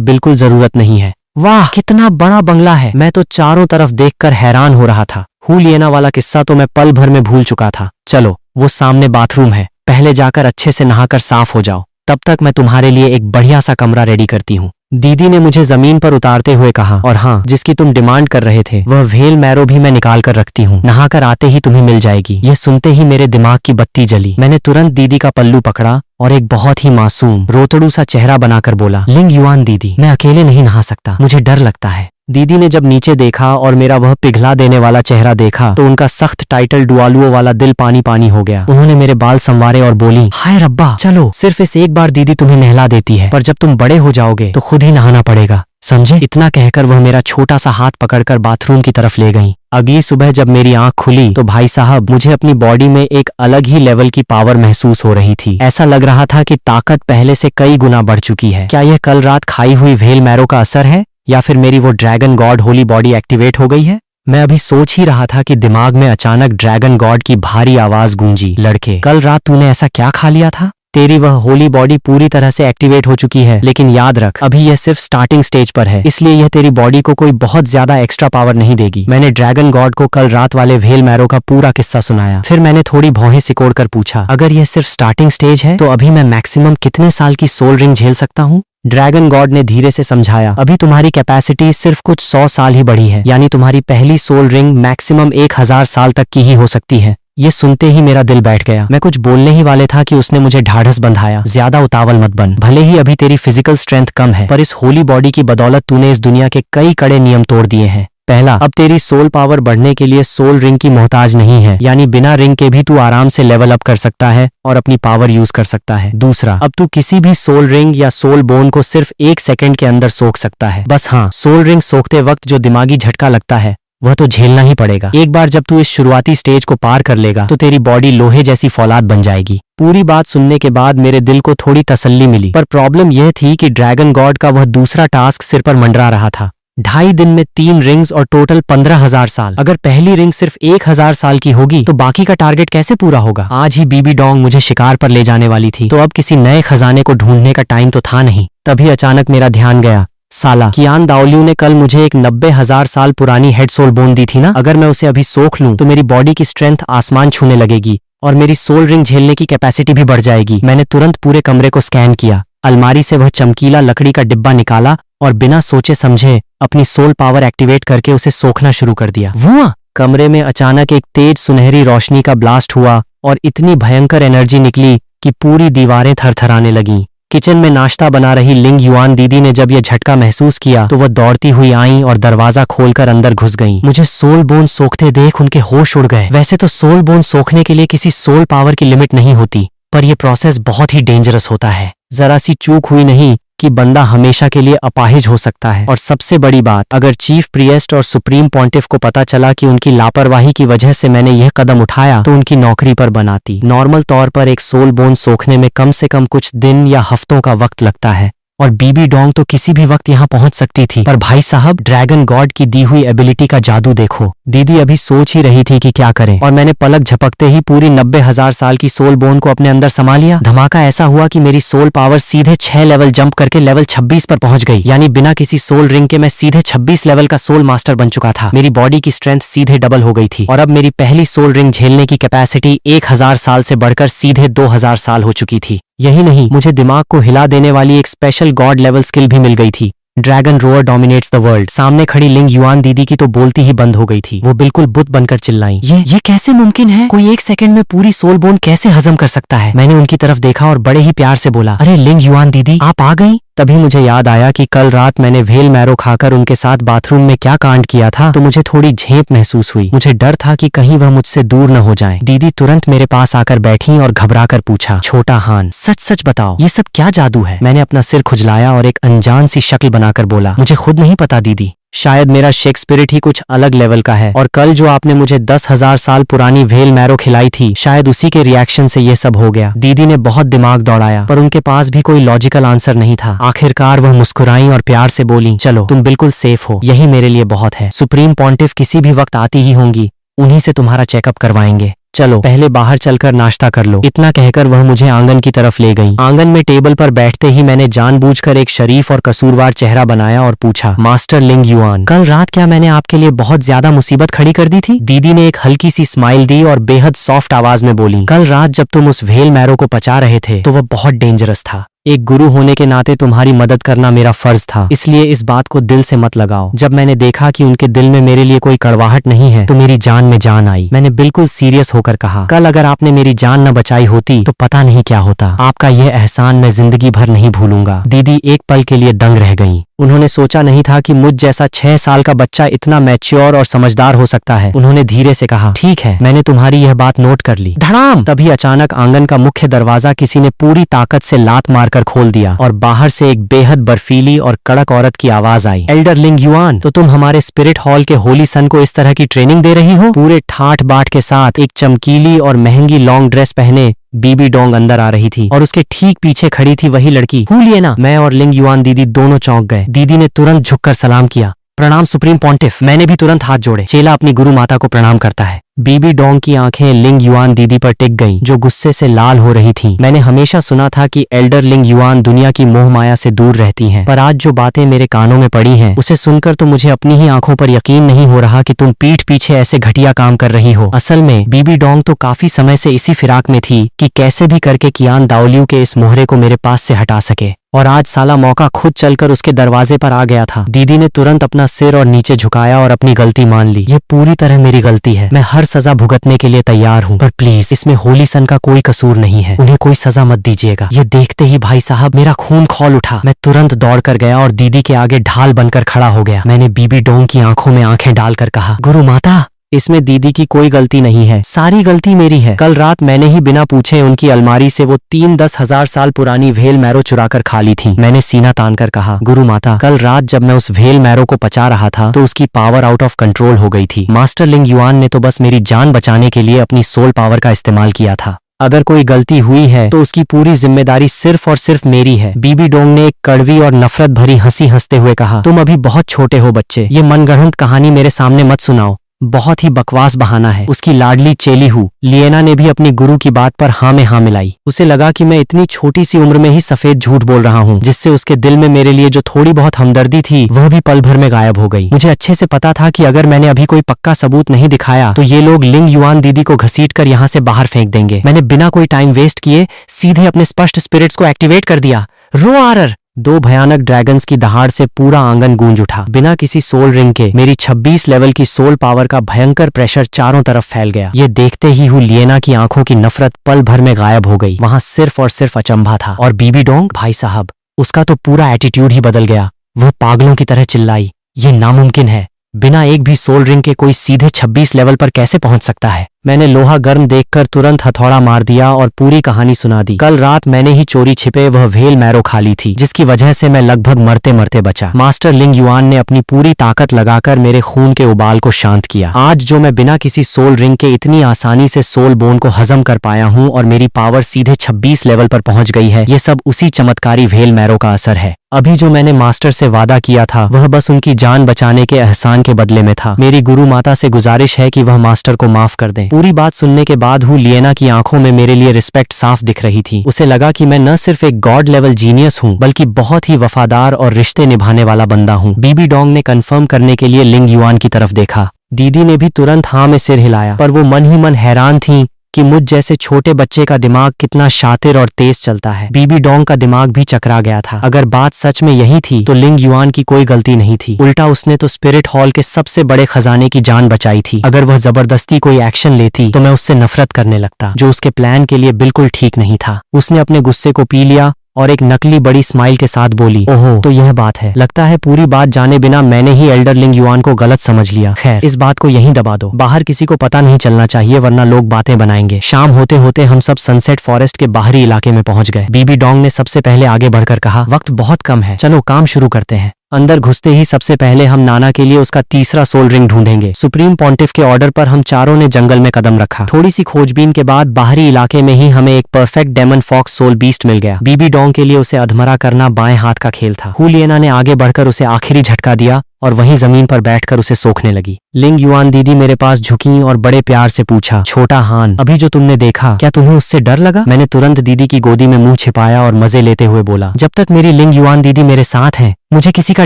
बिल्कुल जरूरत नहीं है। वाह, कितना बड़ा बंगला है। मैं तो चारों तरफ देखकर हैरान हो रहा था। हुलियना वाला किस्सा तो मैं पल भर में भूल चुका था। चलो, वो सामने बाथरूम है, पहले जाकर अच्छे से नहाकर साफ हो जाओ, तब तक मैं तुम्हारे लिए एक बढ़िया सा कमरा रेडी करती हूँ। दीदी ने मुझे जमीन पर उतारते हुए कहा, और हाँ, जिसकी तुम डिमांड कर रहे थे वह व्हेल मैरो भी मैं निकाल कर रखती हूँ, नहाकर आते ही तुम्हें मिल जाएगी। यह सुनते ही मेरे दिमाग की बत्ती जली। मैंने तुरंत दीदी का पल्लू पकड़ा और एक बहुत ही मासूम रोतड़ू सा चेहरा बनाकर बोला, लिंग युआन दीदी, मैं अकेले नहीं नहा सकता, मुझे डर लगता है। दीदी ने जब नीचे देखा और मेरा वह पिघला देने वाला चेहरा देखा तो उनका सख्त टाइटल डुआलुओ वाला दिल पानी पानी हो गया। उन्होंने मेरे बाल संवारे और बोली, हाय रब्बा, चलो सिर्फ इस एक बार दीदी तुम्हें नहला देती है, पर जब तुम बड़े हो जाओगे तो खुद ही नहाना पड़ेगा, समझे? इतना कहकर वह मेरा छोटा सा हाथ पकड़कर बाथरूम की तरफ ले गईं। अगली सुबह जब मेरी आंख खुली तो भाई साहब, मुझे अपनी बॉडी में एक अलग ही लेवल की पावर महसूस हो रही थी। ऐसा लग रहा था कि ताकत पहले से कई गुना बढ़ चुकी है। क्या यह कल रात खाई हुई व्हेल मैरो का असर है, या फिर मेरी वो dragon God Holi body activate हो गई है? मैं अभी सोच ही रहा था कि दिमाग में अचानक ड्रैगन गॉड की भारी आवाज गूंजी, लड़के, कल रात तूने ऐसा क्या खा लिया था? तेरी वह होली बॉडी पूरी तरह से एक्टिवेट हो चुकी है, लेकिन याद रख, अभी यह सिर्फ स्टार्टिंग स्टेज पर है, इसलिए यह तेरी बॉडी को कोई बहुत ज्यादा एक्स्ट्रा पावर नहीं देगी। मैंने ड्रैगन गॉड को कल रात वाले व्हेल मैरो का पूरा किस्सा सुनाया। फिर मैंने थोड़ी भौहें सिकोड़कर पूछा, अगर यह सिर्फ स्टार्टिंग स्टेज है तो अभी मैं मैक्सिमम कितने साल की सोल रिंग झेल सकता हूँ? ड्रैगन गॉड ने धीरे से समझाया, अभी तुम्हारी कैपेसिटी सिर्फ कुछ 100 साल ही बढ़ी है, यानी तुम्हारी पहली सोल रिंग मैक्सिमम 1000 साल तक की ही हो सकती है। ये सुनते ही मेरा दिल बैठ गया। मैं कुछ बोलने ही वाले था कि उसने मुझे ढाढ़स बंधाया, ज्यादा उतावल मत बन। भले ही अभी तेरी फिजिकल स्ट्रेंथ कम है, पर इस होली बॉडी की बदौलत तूने इस दुनिया के कई कड़े नियम तोड़ दिए हैं। पहला, अब तेरी सोल पावर बढ़ने के लिए सोल रिंग की मोहताज नहीं है, यानी बिना रिंग के भी तू आराम से लेवल अप कर सकता है और अपनी पावर यूज कर सकता है। दूसरा, अब तू किसी भी सोल रिंग या सोल बोन को सिर्फ 1 सेकंड के अंदर सोख सकता है। बस हाँ, सोल रिंग सोखते वक्त जो दिमागी झटका लगता है वह तो झेलना ही पड़ेगा। एक बार जब तू इस शुरुआती स्टेज को पार कर लेगा तो तेरी बॉडी लोहे जैसी फौलाद बन जाएगी। पूरी बात सुनने के बाद मेरे दिल को थोड़ी तसल्ली मिली, पर प्रॉब्लम यह थी कि ड्रैगन गॉड का वह दूसरा टास्क सिर पर मंडरा रहा था। 2.5 दिन में 3 रिंग्स और टोटल 15,000 साल। अगर पहली रिंग सिर्फ 1000 साल की होगी तो बाकी का टारगेट कैसे पूरा होगा? आज ही बीबी डोंग मुझे शिकार पर ले जाने वाली थी, तो अब किसी नए खजाने को ढूंढने का टाइम तो था नहीं। तभी अचानक मेरा ध्यान गया, साला कियान दाओलियू ने कल मुझे एक 90,000 साल पुरानी हेड सोल बोन दी थी ना। अगर मैं उसे अभी सोख लूं तो मेरी बॉडी की स्ट्रेंथ आसमान छूने लगेगी और मेरी सोल रिंग झेलने की कैपेसिटी भी बढ़ जाएगी। मैंने तुरंत पूरे कमरे को स्कैन किया, अलमारी से वह चमकीला लकड़ी का डिब्बा निकाला और बिना सोचे समझे अपनी सोल पावर एक्टिवेट करके उसे सोखना शुरू कर दिया। वो कमरे में अचानक एक तेज सुनहरी रोशनी का ब्लास्ट हुआ और इतनी भयंकर एनर्जी निकली कि पूरी दीवारें थरथराने लगीं। किचन में नाश्ता बना रही लिंग युआन दीदी ने जब यह झटका महसूस किया तो वह दौड़ती हुई आईं और दरवाजा खोलकर अंदर घुस गईं। मुझे सोल बोन सोखते देख उनके होश उड़ गए। वैसे तो सोल बोन सोखने के लिए किसी सोल पावर की लिमिट नहीं होती, पर यह प्रोसेस बहुत ही डेंजरस होता है। जरा सी चूक हुई नहीं कि बंदा हमेशा के लिए अपाहिज हो सकता है। और सबसे बड़ी बात, अगर चीफ प्रिएस्ट और सुप्रीम पॉन्टिफ को पता चला कि उनकी लापरवाही की वजह से मैंने यह कदम उठाया तो उनकी नौकरी पर बनाती। नॉर्मल तौर पर एक सोल बोन सोखने में कम से कम कुछ दिन या हफ्तों का वक्त लगता है और बीबी डोंग तो किसी भी वक्त यहाँ पहुंच सकती थी। पर भाई साहब, ड्रैगन गॉड की दी हुई एबिलिटी का जादू देखो। दीदी अभी सोच ही रही थी कि क्या करें और मैंने पलक झपकते ही पूरी 90,000 साल की सोल बोन को अपने अंदर समा लिया। धमाका ऐसा हुआ कि मेरी सोल पावर सीधे 6 लेवल जंप करके लेवल 26 पर पहुंच गई। यानी बिना किसी सोल रिंग के मैं सीधे 26 लेवल का सोल मास्टर बन चुका था। मेरी बॉडी की स्ट्रेंथ सीधे डबल हो गई थी और अब मेरी पहली सोल रिंग झेलने की कैपेसिटी 1000 साल से बढ़कर सीधे 2000 साल हो चुकी थी। यही नहीं, मुझे दिमाग को हिला देने वाली एक स्पेशल गॉड लेवल स्किल भी मिल गई थी। Dragon roar dominates the world. सामने खड़ी लिंग युआन दीदी की तो बोलती ही बंद हो गई थी। वो बिल्कुल बुत बनकर चिल्लाई, ये कैसे मुमकिन है? कोई 1 सेकंड में पूरी सोल बोन कैसे हजम कर सकता है? मैंने उनकी तरफ देखा और बड़े ही प्यार से बोला, अरे लिंग युआन दीदी, आप आ गई? तभी मुझे याद आया कि कल रात मैंने व्हेल मैरो खाकर उनके साथ बाथरूम में क्या कांड किया था, तो मुझे थोड़ी झेप महसूस हुई। मुझे डर था कि कहीं वह मुझसे दूर न हो जाएं। दीदी तुरंत मेरे पास आकर बैठी और घबराकर पूछा, छोटा हान, सच सच बताओ, ये सब क्या जादू है? मैंने अपना सिर खुजलाया और एक अनजान सी शक्ल बनाकर बोला, मुझे खुद नहीं पता दीदी। शायद मेरा शेक्सपिरिट ही कुछ अलग लेवल का है और कल जो आपने मुझे 10,000 साल पुरानी व्हेल मैरो खिलाई थी, शायद उसी के रिएक्शन से ये सब हो गया। दीदी ने बहुत दिमाग दौड़ाया पर उनके पास भी कोई लॉजिकल आंसर नहीं था। आखिरकार वह मुस्कुराई और प्यार से बोली, चलो तुम बिल्कुल सेफ हो, यही मेरे लिए बहुत है। सुप्रीम पॉन्टिफ किसी भी वक्त आती ही होंगी, उन्हीं से तुम्हारा चेकअप करवाएंगे। चलो पहले बाहर चलकर नाश्ता कर लो। इतना कहकर वह मुझे आंगन की तरफ ले गई। आंगन में टेबल पर बैठते ही मैंने जानबूझकर एक शरीफ और कसूरवार चेहरा बनाया और पूछा, मास्टर लिंग युआन, कल रात क्या मैंने आपके लिए बहुत ज्यादा मुसीबत खड़ी कर दी थी? दीदी ने एक हल्की सी स्माइल दी और बेहद सॉफ्ट आवाज में बोली, कल रात जब तुम उस व्हेल मैरो को पचा रहे थे तो वह बहुत डेंजरस था। एक गुरु होने के नाते तुम्हारी मदद करना मेरा फर्ज था, इसलिए इस बात को दिल से मत लगाओ। जब मैंने देखा कि उनके दिल में मेरे लिए कोई कड़वाहट नहीं है तो मेरी जान में जान आई। मैंने बिल्कुल सीरियस होकर कहा, कल अगर आपने मेरी जान न बचाई होती तो पता नहीं क्या होता। आपका यह एहसान मैं जिंदगी भर नहीं भूलूंगा। दीदी एक पल के लिए दंग रह गईं। उन्होंने सोचा नहीं था कि मुझ जैसा 6 साल का बच्चा इतना मैच्योर और समझदार हो सकता है। उन्होंने धीरे से कहा, ठीक है, मैंने तुम्हारी यह बात नोट कर ली। धड़ाम! तभी अचानक आंगन का मुख्य दरवाजा किसी ने पूरी ताकत से लात मारकर खोल दिया और बाहर से एक बेहद बर्फीली और कड़क औरत की आवाज आई, एल्डर लिंग युआन, तो तुम हमारे स्पिरिट हॉल के होली सन को इस तरह की ट्रेनिंग दे रही हो? पूरे ठाठ बाट के साथ एक चमकीली और महंगी लॉन्ग ड्रेस पहने बीबी डोंग अंदर आ रही थी और उसके ठीक पीछे खड़ी थी वही लड़की हुलियना। मैं और लिंग युआन दीदी दोनों चौंक गए। दीदी ने तुरंत झुककर सलाम किया, प्रणाम सुप्रीम पॉन्टिफ। मैंने भी तुरंत हाथ जोड़े। चेला अपनी गुरु माता को प्रणाम करता है। बीबी डोंग की आंखें लिंग युआन दीदी पर टिक गईं, जो गुस्से से लाल हो रही थीं। मैंने हमेशा सुना था कि एल्डर लिंग युआन दुनिया की मोह माया से दूर रहती हैं, पर आज जो बातें मेरे कानों में पड़ी हैं, उसे सुनकर तो मुझे अपनी ही आंखों पर यकीन नहीं हो रहा कि तुम पीठ पीछे ऐसे घटिया काम कर रही हो। असल में बीबी डोंग तो काफी समय से इसी फिराक में थी कि कैसे भी करके कियान दाओलियू के इस मोहरे को मेरे पास से हटा सके, और आज साला मौका खुद चलकर उसके दरवाजे पर आ गया था। दीदी ने तुरंत अपना सिर और नीचे झुकाया और अपनी गलती मान ली। ये पूरी तरह मेरी गलती है, मैं हर सजा भुगतने के लिए तैयार हूँ, पर प्लीज इसमें होली सन का कोई कसूर नहीं है, उन्हें कोई सजा मत दीजिएगा। ये देखते ही भाई साहब मेरा खून खौल उठा। मैं तुरंत दौड़ कर गया और दीदी के आगे ढाल बनकर खड़ा हो गया। मैंने बीबी डोंग की आंखों में आंखें डालकर कहा, गुरु माता, इसमें दीदी की कोई गलती नहीं है, सारी गलती मेरी है। कल रात मैंने ही बिना पूछे उनकी अलमारी से वो 3-10,000 साल पुरानी व्हेल मैरो चुरा कर खा ली थी। मैंने सीना तान कर कहा, गुरु माता, कल रात जब मैं उस व्हेल मैरो को पचा रहा था तो उसकी पावर आउट ऑफ कंट्रोल हो गई थी। मास्टर लिंग युआन ने तो बस मेरी जान बचाने के लिए अपनी सोल पावर का इस्तेमाल किया था। अगर कोई गलती हुई है तो उसकी पूरी जिम्मेदारी सिर्फ और सिर्फ मेरी है। बीबी डोंग ने एक कड़वी और नफरत भरी हंसी हंसते हुए कहा, तुम अभी बहुत छोटे हो बच्चे, ये मनगढ़ंत कहानी मेरे सामने मत सुनाओ, बहुत ही बकवास बहाना है। उसकी लाडली चेली हूँ लिएना ने भी अपनी गुरु की बात पर हाँ में हाँ मिलाई। उसे लगा कि मैं इतनी छोटी सी उम्र में ही सफेद झूठ बोल रहा हूँ, जिससे उसके दिल में मेरे लिए जो थोड़ी बहुत हमदर्दी थी वह भी पल भर में गायब हो गई। मुझे अच्छे से पता था कि अगर मैंने अभी कोई पक्का सबूत नहीं दिखाया तो ये लोग लिंग युआन दीदी को घसीटकर यहाँ से बाहर फेंक देंगे। मैंने बिना कोई टाइम वेस्ट किए सीधे अपने स्पष्ट स्पिरिट्स को एक्टिवेट कर दिया। रोआरर! 2 भयानक ड्रैगन्स की दहाड़ से पूरा आंगन गूंज उठा। बिना किसी सोल रिंग के मेरी 26 लेवल की सोल पावर का भयंकर प्रेशर चारों तरफ फैल गया। ये देखते ही लिएना की आंखों की नफरत पल भर में गायब हो गई। वहां सिर्फ और सिर्फ अचंभा था। और बीबी डोंग, भाई साहब, उसका तो पूरा एटीट्यूड ही बदल गया। वह पागलों की तरह चिल्लाई, ये नामुमकिन है, बिना एक भी सोल रिंग के कोई सीधे 26 लेवल पर कैसे पहुंच सकता है? मैंने लोहा गर्म देखकर तुरंत हथौड़ा मार दिया और पूरी कहानी सुना दी। कल रात मैंने ही चोरी छिपे वह व्हेल मैरो खा ली थी, जिसकी वजह से मैं लगभग मरते मरते बचा। मास्टर लिंग युआन ने अपनी पूरी ताकत लगाकर मेरे खून के उबाल को शांत किया। आज जो मैं बिना किसी सोल रिंग के इतनी आसानी से सोल बोन को हजम कर पाया हूँ और मेरी पावर सीधे 26 लेवल पर पहुंच गई है, ये सब उसी चमत्कारी व्हेल मैरो का असर है। अभी जो मैंने मास्टर से वादा किया था वह बस उनकी जान बचाने के एहसान के बदले में था। मेरी गुरु माता से गुजारिश है कि वह मास्टर को माफ कर दें। पूरी बात सुनने के बाद हूँ लिएना की आंखों में मेरे लिए रिस्पेक्ट साफ दिख रही थी। उसे लगा कि मैं न सिर्फ एक गॉड लेवल जीनियस हूँ बल्कि बहुत ही वफादार और रिश्ते निभाने वाला बंदा हूँ। बीबी डोंग ने कंफर्म करने के लिए लिंग युआन की तरफ देखा। दीदी ने भी तुरंत हाँ में सिर हिलाया, पर वो मन ही मन हैरान थी कि मुझ जैसे छोटे बच्चे का दिमाग कितना शातिर और तेज चलता है। बीबी डोंग का दिमाग भी चकरा गया था। अगर बात सच में यही थी तो लिंग युआन की कोई गलती नहीं थी। उल्टा उसने तो स्पिरिट हॉल के सबसे बड़े खजाने की जान बचाई थी। अगर वह जबरदस्ती कोई एक्शन लेती तो मैं उससे नफरत करने लगता, जो उसके प्लान के लिए बिल्कुल ठीक नहीं था। उसने अपने गुस्से को पी लिया और एक नकली बड़ी स्माइल के साथ बोली, ओहो तो यह बात है। लगता है पूरी बात जाने बिना मैंने ही एल्डर लिंग युआन को गलत समझ लिया। खैर इस बात को यहीं दबा दो, बाहर किसी को पता नहीं चलना चाहिए वरना लोग बातें बनाएंगे। शाम होते होते हम सब सनसेट फॉरेस्ट के बाहरी इलाके में पहुंच गए। बीबी डोंग ने सबसे पहले आगे बढ़कर कहा, वक्त बहुत कम है, चलो काम शुरू करते हैं। अंदर घुसते ही सबसे पहले हम नाना के लिए उसका तीसरा सोल रिंग ढूंढेंगे। सुप्रीम पॉन्टिफ के ऑर्डर पर हम चारों ने जंगल में कदम रखा। थोड़ी सी खोजबीन के बाद बाहरी इलाके में ही हमें एक perfect demon fox soul beast मिल गया। बीबी डोंग के लिए उसे अधमरा करना बाएं हाथ का खेल था। हुलियना ने आगे बढ़कर उसे आखिरी झटका दिया और वहीं जमीन पर बैठकर उसे सोखने लगी। लिंग युआन दीदी मेरे पास झुकी और बड़े प्यार से पूछा, छोटा हान अभी जो तुमने देखा क्या तुम्हें उससे डर लगा? मैंने तुरंत दीदी की गोदी में मुंह छिपाया और मजे लेते हुए बोला, जब तक मेरी लिंग युआन दीदी मेरे साथ है मुझे किसी का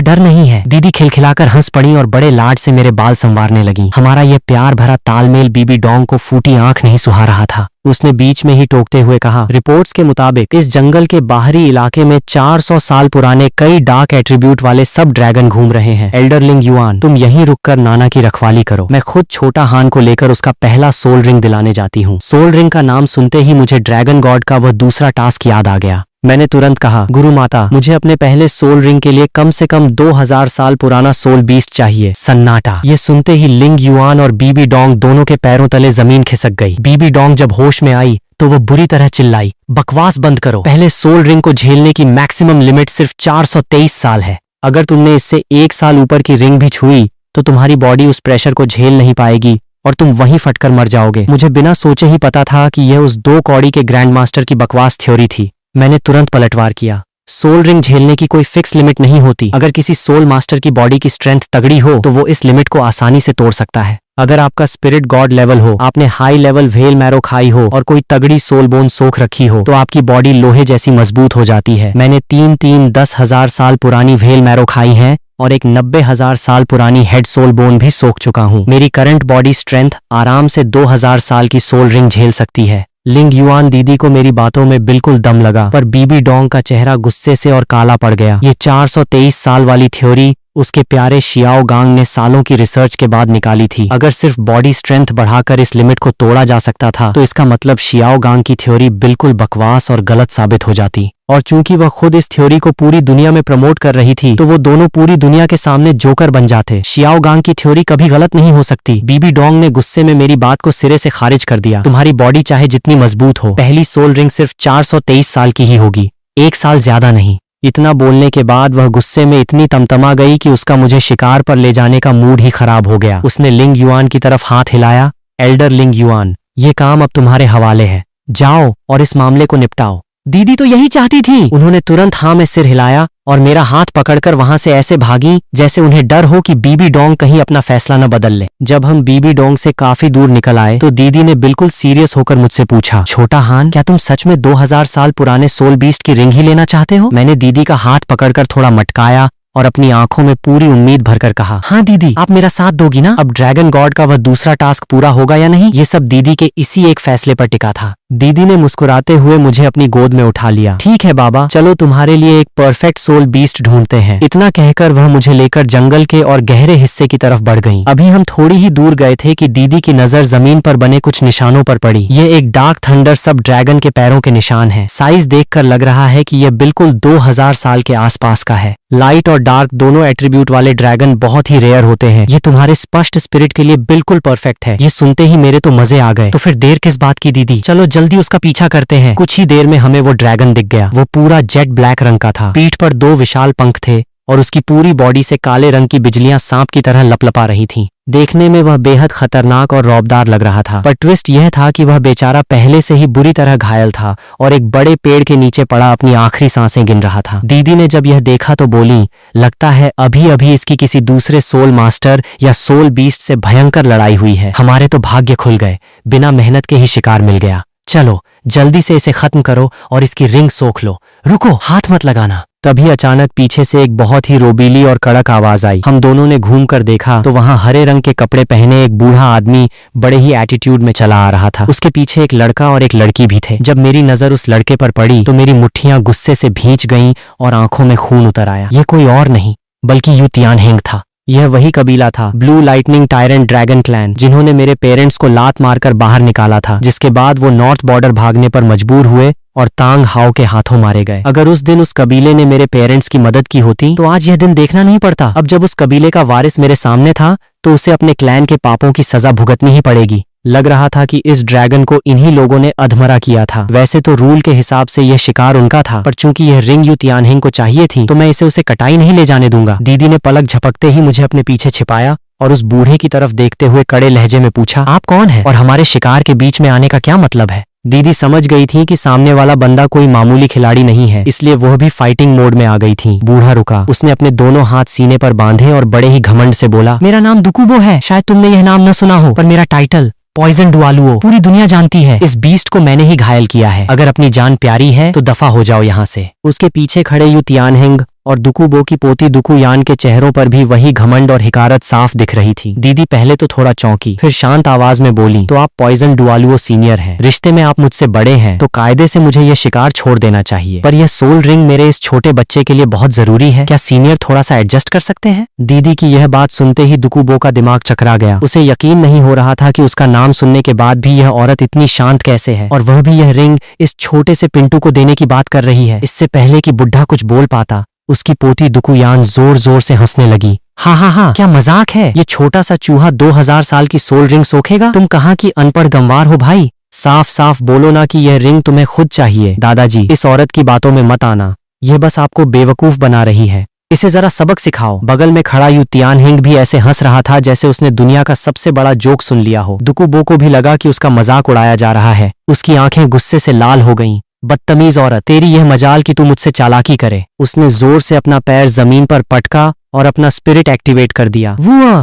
डर नहीं है। दीदी खिलखिलाकर हंस पड़ी और बड़े लाड से मेरे बाल संवारने लगी। हमारा यह प्यार भरा तालमेल बीबी डोंग को फूटी आंख नहीं सुहा रहा था। उसने बीच में ही टोकते हुए कहा, रिपोर्ट्स के मुताबिक इस जंगल के बाहरी इलाके में 400 साल पुराने कई डार्क एट्रीब्यूट वाले सब ड्रैगन घूम रहे हैं। एल्डर लिंग युआन तुम यहीं रुककर नाना की रखवाली करो, मैं खुद छोटा हान को लेकर उसका पहला सोल रिंग दिलाने जाती हूँ। सोल रिंग का नाम सुनते ही मुझे ड्रैगन गॉड का वह दूसरा टास्क याद आ गया। मैंने तुरंत कहा, गुरु माता मुझे अपने पहले सोल रिंग के लिए कम से कम 2000 साल पुराना सोल बीस्ट चाहिए। सन्नाटा। ये सुनते ही लिंग युआन और बीबी डोंग दोनों के पैरों तले जमीन खिसक गई। बीबी डोंग जब होश में आई तो वह बुरी तरह चिल्लाई, बकवास बंद करो, पहले सोल रिंग को झेलने की मैक्सिमम लिमिट सिर्फ 423 साल है। अगर तुमने इससे 1 साल ऊपर की रिंग भी छुई तो तुम्हारी बॉडी उस प्रेशर को झेल नहीं पाएगी और तुम वहीं फटकर मर जाओगे। मुझे बिना सोचे ही पता था कि यह उस 2 कौड़ी के ग्रैंड मास्टर की बकवास थ्योरी थी। मैंने तुरंत पलटवार किया। सोल रिंग झेलने की कोई फिक्स लिमिट नहीं होती। अगर किसी सोल मास्टर की बॉडी की स्ट्रेंथ तगड़ी हो तो वो इस लिमिट को आसानी से तोड़ सकता है। अगर आपका स्पिरिट गॉड लेवल हो, आपने हाई लेवल व्हेल मैरो खाई हो और कोई तगड़ी सोल बोन सोख रखी हो तो आपकी बॉडी लोहे जैसी मजबूत हो जाती है। मैंने 10,000 साल पुरानी व्हेल मैरो खाई है और एक 90,000 साल पुरानी हेड सोल बोन भी सोख चुका हूँ। मेरी करंट बॉडी स्ट्रेंथ आराम से 2000 साल की सोल रिंग झेल सकती है। लिंग युआन दीदी को मेरी बातों में बिल्कुल दम लगा, पर बीबी डोंग का चेहरा गुस्से से और काला पड़ गया। ये 423 साल वाली थ्योरी उसके प्यारे शियाओ गांग ने सालों की रिसर्च के बाद निकाली थी। अगर सिर्फ बॉडी स्ट्रेंथ बढ़ाकर इस लिमिट को तोड़ा जा सकता था तो इसका मतलब शियाओ गांग की थ्योरी बिल्कुल बकवास और गलत साबित हो जाती। और चूंकि वह खुद इस थ्योरी को पूरी दुनिया में प्रमोट कर रही थी तो वो दोनों पूरी दुनिया के सामने जोकर बन जाते। शियाओ गांग की थ्योरी कभी गलत नहीं हो सकती। बीबी डोंग ने गुस्से में मेरी बात को सिरे से खारिज कर दिया। तुम्हारी बॉडी चाहे जितनी मजबूत हो, पहली सोल रिंग सिर्फ 423 साल की ही होगी, 1 साल ज्यादा नहीं। इतना बोलने के बाद वह गुस्से में इतनी तमतमा गई कि उसका मुझे शिकार पर ले जाने का मूड ही खराब हो गया। उसने लिंग युआन की तरफ हाथ हिलाया, एल्डर लिंग युआन ये काम अब तुम्हारे हवाले है, जाओ और इस मामले को निपटाओ। दीदी तो यही चाहती थी। उन्होंने तुरंत हाँ में सिर हिलाया और मेरा हाथ पकड़कर वहां से ऐसे भागी जैसे उन्हें डर हो कि बीबी डोंग कहीं अपना फैसला न बदल ले। जब हम बीबी डोंग से काफी दूर निकल आए तो दीदी ने बिल्कुल सीरियस होकर मुझसे पूछा, छोटा हान क्या तुम सच में 2000 साल पुराने सोल बीस्ट की रिंग ही लेना चाहते हो? मैंने दीदी का हाथ पकड़कर थोड़ा मटकाया और अपनी आंखों में पूरी उम्मीद भरकर कहा, हाँ दीदी आप मेरा साथ दोगी ना? अब ड्रैगन गॉड का वह दूसरा टास्क पूरा होगा या नहीं, ये सब दीदी के इसी एक फैसले पर टिका था। दीदी ने मुस्कुराते हुए मुझे अपनी गोद में उठा लिया। ठीक है बाबा, चलो तुम्हारे लिए एक परफेक्ट सोल बीस्ट ढूंढते हैं। इतना कहकर वह मुझे लेकर जंगल के और गहरे हिस्से की तरफ बढ़ गई। अभी हम थोड़ी ही दूर गए थे कि दीदी की नजर जमीन पर बने कुछ निशानों पर पड़ी। ये एक डार्क थंडर सब ड्रैगन के पैरों के निशान है। साइज देखकर लग रहा है कि यह बिल्कुल 2000 साल के आसपास का है। लाइट और डार्क दोनों एट्रीब्यूट वाले ड्रैगन बहुत ही रेयर होते हैं। ये तुम्हारे स्पष्ट स्पिरिट के लिए बिल्कुल परफेक्ट है। ये सुनते ही मेरे तो मजे आ गए। तो फिर देर किस बात की दीदी, चलो जल्दी उसका पीछा करते हैं। कुछ ही देर में हमें वो ड्रैगन दिख गया। वो पूरा जेट ब्लैक रंग का था। पीठ पर 2 विशाल पंख थे और उसकी पूरी बॉडी से काले रंग की बिजलियां सांप की तरह लपलपा रही थीं। देखने में वह बेहद खतरनाक और रौबदार लग रहा था, पर ट्विस्ट यह था कि वह बेचारा पहले से ही बुरी तरह घायल था और एक बड़े पेड़ के नीचे पड़ा अपनी आखिरी सांसें गिन रहा था। दीदी ने जब यह देखा तो बोली, लगता है अभी अभी इसकी किसी दूसरे सोल मास्टर या सोल बीस्ट से भयंकर लड़ाई हुई है। हमारे तो भाग्य खुल गए, बिना मेहनत के ही शिकार मिल गया। चलो जल्दी से इसे खत्म करो और इसकी रिंग सोख लो। रुको, हाथ मत लगाना। तभी अचानक पीछे से एक बहुत ही रोबीली और कड़क आवाज आई। हम दोनों ने घूम कर देखा तो वहां हरे रंग के कपड़े पहने एक बूढ़ा आदमी बड़े ही एटीट्यूड में चला आ रहा था। उसके पीछे एक लड़का और एक लड़की भी थे। जब मेरी नजर उस लड़के पर पड़ी तो मेरी मुट्ठियां गुस्से से भींच गईं और आंखों में खून उतर आया। ये कोई और नहीं बल्कि यू तियानहेंग था। यह वही कबीला था, blue lightning tyrant dragon clan, जिन्होंने मेरे पेरेंट्स को लात मारकर बाहर निकाला था, जिसके बाद वो नॉर्थ बॉर्डर भागने पर मजबूर हुए और तांग हाओ के हाथों मारे गए। अगर उस दिन उस कबीले ने मेरे पेरेंट्स की मदद की होती तो आज यह दिन देखना नहीं पड़ता। अब जब उस कबीले का वारिस मेरे सामने था तो उसे अपने क्लैन के पापों की सजा भुगतनी ही पड़ेगी। लग रहा था कि इस ड्रैगन को इन्हीं लोगों ने अधमरा किया था। वैसे तो रूल के हिसाब से यह शिकार उनका था, पर चूंकि यह रिंग यू तियानहेंग को चाहिए थी तो मैं इसे उसे कटाई नहीं ले जाने दूंगा। दीदी ने पलक झपकते ही मुझे अपने पीछे छिपाया और उस बूढ़े की तरफ देखते हुए कड़े लहजे में पूछा, आप कौन है और हमारे शिकार के बीच में आने का क्या मतलब है? दीदी समझ गई थी कि सामने वाला बंदा कोई मामूली खिलाड़ी नहीं है, इसलिए वह भी फाइटिंग मोड में आ गई थी। बूढ़ा रुका, उसने अपने दोनों हाथ सीने पर बांधे और बड़े ही घमंड से बोला, मेरा नाम दुकुबो है। शायद तुमने यह नाम न सुना हो, पर मेरा टाइटल पॉइजन डुआलुओ पूरी दुनिया जानती है। इस बीस्ट को मैंने ही घायल किया है। अगर अपनी जान प्यारी है तो दफा हो जाओ यहाँ से। उसके पीछे खड़े यू तियानहेंग और दुकुबो की पोती दुकुयान के चेहरों पर भी वही घमंड और हिकारत साफ दिख रही थी। दीदी पहले तो थोड़ा चौंकी, फिर शांत आवाज में बोली, तो आप पॉइजन डुआलुओ सीनियर हैं, रिश्ते में आप मुझसे बड़े हैं, तो कायदे से मुझे यह शिकार छोड़ देना चाहिए। पर यह सोल रिंग मेरे इस छोटे बच्चे के लिए बहुत जरूरी है। क्या सीनियर थोड़ा सा एडजस्ट कर सकते हैं? दीदी की यह बात सुनते ही दुकुबो का दिमाग चकरा गया। उसे यकीन नहीं हो रहा था कि उसका नाम सुनने के बाद भी यह औरत इतनी शांत कैसे है, और वह भी यह रिंग इस छोटे से पिंटू को देने की बात कर रही है। इससे पहले कि बुढ़ा कुछ बोल पाता, उसकी पोती दुकुयान जोर जोर से हंसने लगी। हाँ, क्या मजाक है? ये छोटा सा चूहा 2000 साल की सोल रिंग सोखेगा? तुम कहाँ की अनपढ़ गंवार हो भाई? साफ साफ बोलो ना कि यह रिंग तुम्हें खुद चाहिए। दादाजी, इस औरत की बातों में मत आना, यह बस आपको बेवकूफ बना रही है। इसे जरा सबक सिखाओ। बगल में खड़ा यू तियानहेंग भी ऐसे हंस रहा था जैसे उसने दुनिया का सबसे बड़ा जोक सुन लिया हो। दुकुबो को भी लगा कि उसका मजाक उड़ाया जा रहा है। उसकी आंखें गुस्से से लाल हो गईं। बदतमीज औरत, तेरी यह मजाल कि तू मुझसे चालाकी करे। उसने जोर से अपना पैर जमीन पर पटका और अपना स्पिरिट एक्टिवेट कर दिया।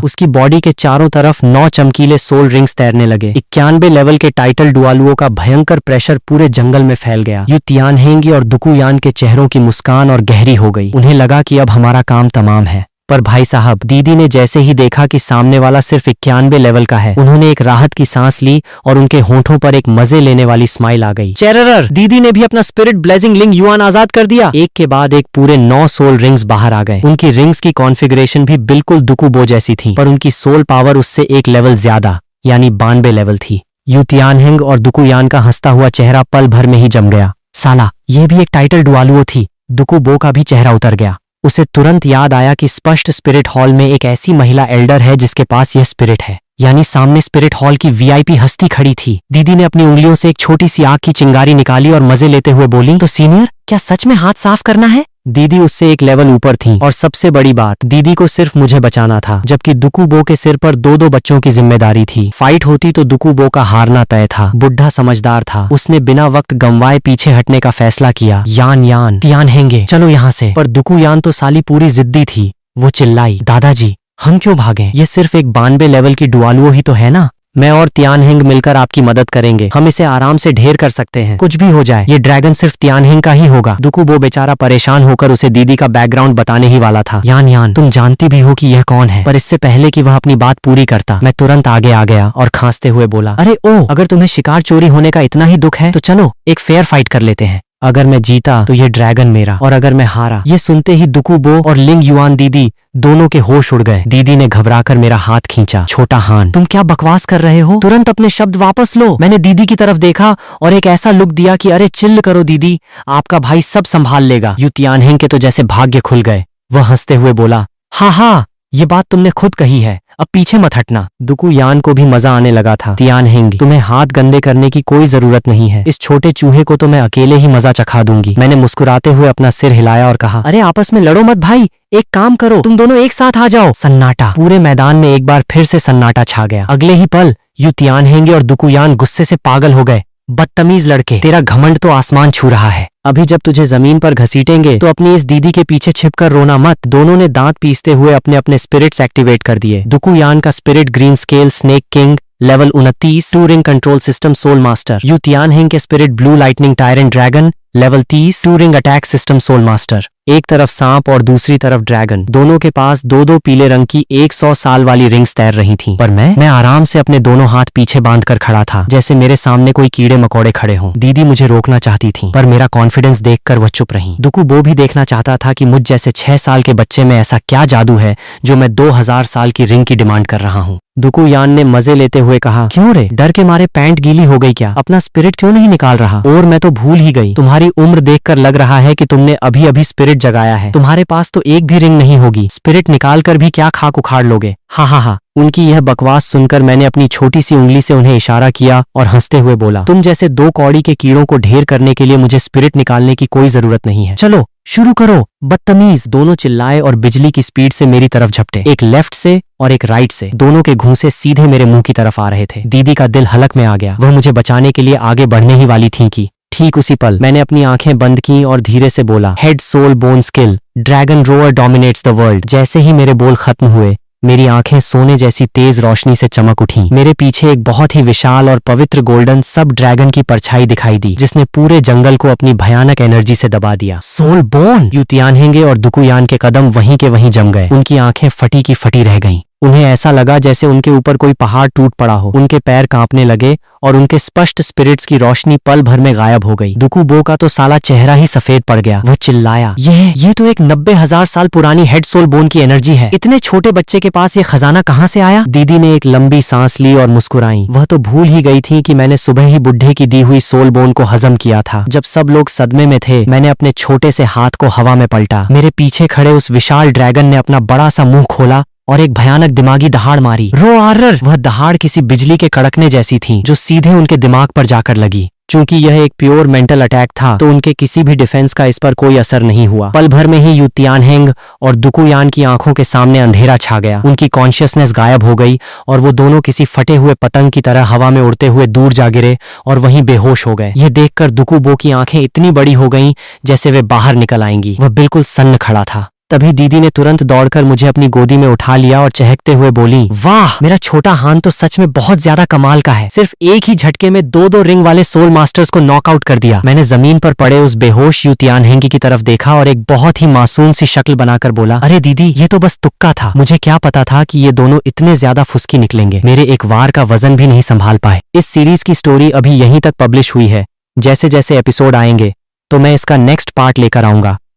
उसकी बॉडी के चारों तरफ 9 चमकीले सोल रिंग्स तैरने लगे। 91 लेवल के टाइटल डुआलुओ का भयंकर प्रेशर पूरे जंगल में फैल गया। यू तियानहेंग और दुकुयान के चेहरों की मुस्कान और गहरी हो गई। उन्हें लगा कि अब हमारा काम तमाम है। पर भाई साहब, दीदी ने जैसे ही देखा कि सामने वाला सिर्फ 91 लेवल का है, उन्होंने एक राहत की सांस ली और उनके होंठों पर एक मजे लेने वाली स्माइल आ गई। चेरर, दीदी ने भी अपना स्पिरिट ब्लेजिंग लिंग युआन आजाद कर दिया। एक के बाद एक पूरे 9 सोल रिंग्स बाहर आ गए। उनकी रिंग्स की कॉन्फ़िगरेशन भी बिल्कुल दुकुबो जैसी थी, पर उनकी सोल पावर उससे एक लेवल ज्यादा यानी 92 लेवल थी। यू तियानहेंग और दुकुयान का हंसता हुआ चेहरा पल भर में ही जम गया। साला, यह भी एक टाइटल डुआलुओ थी। दुकुबो का भी चेहरा उतर गया। उसे तुरंत याद आया कि स्पष्ट स्पिरिट हॉल में एक ऐसी महिला एल्डर है जिसके पास यह स्पिरिट है, यानी सामने स्पिरिट हॉल की वीआईपी हस्ती खड़ी थी। दीदी ने अपनी उंगलियों से एक छोटी सी आग की चिंगारी निकाली और मजे लेते हुए बोली, तो सीनियर, क्या सच में हाथ साफ करना है? दीदी उससे एक लेवल ऊपर थी, और सबसे बड़ी बात, दीदी को सिर्फ मुझे बचाना था, जबकि दुकुबो के सिर पर 2-2 बच्चों की जिम्मेदारी थी। फाइट होती तो दुकुबो का हारना तय था। बुढ़ा समझदार था, उसने बिना वक्त गंवाए पीछे हटने का फैसला किया। यान तियानहेंगे, चलो यहाँ से। पर दुकुयान तो साली पूरी जिद्दी थी। वो चिल्लाई, दादाजी, हम क्यों भागें? ये सिर्फ एक 92 लेवल की डुआलुओ ही तो है ना। मैं और तियानहिंग मिलकर आपकी मदद करेंगे। हम इसे आराम से ढेर कर सकते हैं। कुछ भी हो जाए ये ड्रैगन सिर्फ तियानहिंग का ही होगा। दुकुबो बेचारा परेशान होकर उसे दीदी का बैकग्राउंड बताने ही वाला था। यान यान, तुम जानती भी हो कि यह कौन है। पर इससे पहले कि वह अपनी बात पूरी करता, मैं तुरंत आगे आ गया और खांसते हुए बोला, अरे ओ, अगर तुम्हें शिकार चोरी होने का इतना ही दुख है तो चलो एक फेयर फाइट कर लेते हैं। अगर मैं जीता तो ये ड्रैगन मेरा, और अगर मैं हारा। ये सुनते ही दुकुबो और लिंग युआन दीदी दोनों के होश उड़ गए। दीदी ने घबराकर मेरा हाथ खींचा। छोटा हान, तुम क्या बकवास कर रहे हो? तुरंत अपने शब्द वापस लो। मैंने दीदी की तरफ देखा और एक ऐसा लुक दिया कि अरे चिल्ल करो दीदी, आपका भाई सब संभाल लेगा। यू तियानहिंग के तो जैसे भाग्य खुल गए। वह हंसते हुए बोला, हाँ, ये बात तुमने खुद कही है, अब पीछे मत हटना। दुकू यान को भी मजा आने लगा था। तियानहिंग, तुम्हें हाथ गंदे करने की कोई जरूरत नहीं है। इस छोटे चूहे को तो मैं अकेले ही मजा चखा दूंगी। मैंने मुस्कुराते हुए अपना सिर हिलाया और कहा, अरे आपस में लड़ो मत भाई, एक काम करो, तुम दोनों एक साथ आ जाओ। सन्नाटा। पूरे मैदान में एक बार फिर से सन्नाटा छा गया। अगले ही पल यू तियानहिंग और दुकू यान गुस्से से पागल हो गए। बदतमीज लड़के, तेरा घमंड तो आसमान छू रहा है। अभी जब तुझे जमीन पर घसीटेंगे तो अपनी इस दीदी के पीछे छिपकर रोना मत। दोनों ने दांत पीसते हुए अपने अपने स्पिरिट्स एक्टिवेट कर दिए। दुकू यान का spirit green scale snake king level 29 two ring control system soul master. Yu Tianheng के spirit blue lightning tyrant dragon level 30 two ring attack system soul master. एक तरफ सांप और दूसरी तरफ ड्रैगन। दोनों के पास दो दो पीले रंग की 100 साल वाली रिंग्स तैर रही थीं। पर मैं आराम से अपने दोनों हाथ पीछे बांधकर खड़ा था, जैसे मेरे सामने कोई कीड़े मकोड़े खड़े हों। दीदी मुझे रोकना चाहती थी, पर मेरा कॉन्फिडेंस देखकर वह चुप रही। दुकुबो भी देखना चाहता था कि मुझ जैसे 6 साल के बच्चे में ऐसा क्या जादू है जो मैं 2000 साल की रिंग की डिमांड कर रहा हूँ। दुकू यान ने मजे लेते हुए कहा, क्यों रे, डर के मारे पैंट गीली हो गई क्या? अपना स्पिरिट क्यों नहीं निकाल रहा? और मैं तो भूल ही गई, तुम्हारी उम्र देखकर लग रहा है कि तुमने अभी अभी स्पिरिट जगाया है। तुम्हारे पास तो एक भी रिंग नहीं होगी, स्पिरिट निकाल कर भी क्या खाक उखाड़ लोगे? हा। उनकी यह बकवास सुनकर मैंने अपनी छोटी सी उंगली से उन्हें इशारा किया और हंसते हुए बोला, तुम जैसे 2 कौड़ी के कीड़ों को ढेर करने के लिए मुझे स्पिरिट निकालने की कोई जरूरत नहीं है। चलो शुरू करो, बदतमीज। दोनों चिल्लाए और बिजली की स्पीड से मेरी तरफ झपटे, एक लेफ्ट से और एक राइट से। दोनों के घूंसे सीधे मेरे मुंह की तरफ आ रहे थे। दीदी का दिल हलक में आ गया। वह मुझे बचाने के लिए आगे बढ़ने ही वाली थी कि ठीक उसी पल मैंने अपनी आंखें बंद की और धीरे से बोला, head soul bone skill dragon roar dominates the world. जैसे ही मेरे बोल खत्म हुए, मेरी आंखें सोने जैसी तेज रोशनी से चमक उठी। मेरे पीछे एक बहुत ही विशाल और पवित्र गोल्डन सब ड्रैगन की परछाई दिखाई दी, जिसने पूरे जंगल को अपनी भयानक एनर्जी से दबा दिया। Soul bone! यू तियानहिंग और दुकू यान के कदम वहीं के वहीं जम गए। उनकी आंखें फटी की फटी रह गईं। उन्हें ऐसा लगा जैसे उनके ऊपर कोई पहाड़ टूट पड़ा हो। उनके पैर कांपने लगे और उनके स्पष्ट स्पिरिट्स की रोशनी पल भर में गायब हो गई। दुकुबो का तो साला चेहरा ही सफेद पड़ गया। वो चिल्लाया, ये तो एक 90,000 साल पुरानी हेड सोल बोन की एनर्जी है। इतने छोटे बच्चे के पास ये खजाना कहाँ से आया? दीदी ने एक लंबी सांस ली और मुस्कुराई। वह तो भूल ही गई थी कि मैंने सुबह ही बुढ़े की दी हुई सोल बोन को हजम किया था। जब सब लोग सदमे में थे, मैंने अपने छोटे से हाथ को हवा में पलटा। मेरे पीछे खड़े उस विशाल ड्रैगन ने अपना बड़ा सा मुंह खोला और एक भयानक दिमागी दहाड़ मारी। रोआरर! वह दहाड़ किसी बिजली के कड़कने जैसी थी, जो सीधे उनके दिमाग पर जाकर लगी। चूंकि यह एक प्योर मेंटल अटैक था, तो उनके किसी भी डिफेंस का इस पर कोई असर नहीं हुआ। पल भर में ही यू तियानहिंग और दुकू यान की आंखों के सामने अंधेरा छा गया। उनकी कॉन्शियसनेस गायब हो गई और वो दोनों किसी फटे हुए पतंग की तरह हवा में उड़ते हुए दूर जा गिरे और वहीं बेहोश हो गए। ये देखकर दुकुबो की आंखें इतनी बड़ी हो गईं जैसे वे बाहर निकल आएंगी। वह बिल्कुल सन्न खड़ा था। तभी दीदी ने तुरंत दौड़कर मुझे अपनी गोदी में उठा लिया और चहकते हुए बोली, वाह, मेरा छोटा हान तो सच में बहुत ज्यादा कमाल का है। सिर्फ एक ही झटके में 2-2 रिंग वाले सोल मास्टर्स को नॉकआउट कर दिया। मैंने जमीन पर पड़े उस बेहोश यू तियानहिंग की तरफ देखा और एक बहुत ही मासूम सी शक्ल बनाकर बोला, अरे दीदी, ये तो बस तुक्का था। मुझे क्या पता था कि ये दोनों इतने ज्यादा फुसकी निकलेंगे। मेरे एक वार का वजन भी नहीं संभाल पाए। इस सीरीज की स्टोरी अभी यहीं तक पब्लिश हुई है। जैसे जैसे एपिसोड आएंगे तो मैं इसका नेक्स्ट पार्ट लेकर आऊंगा।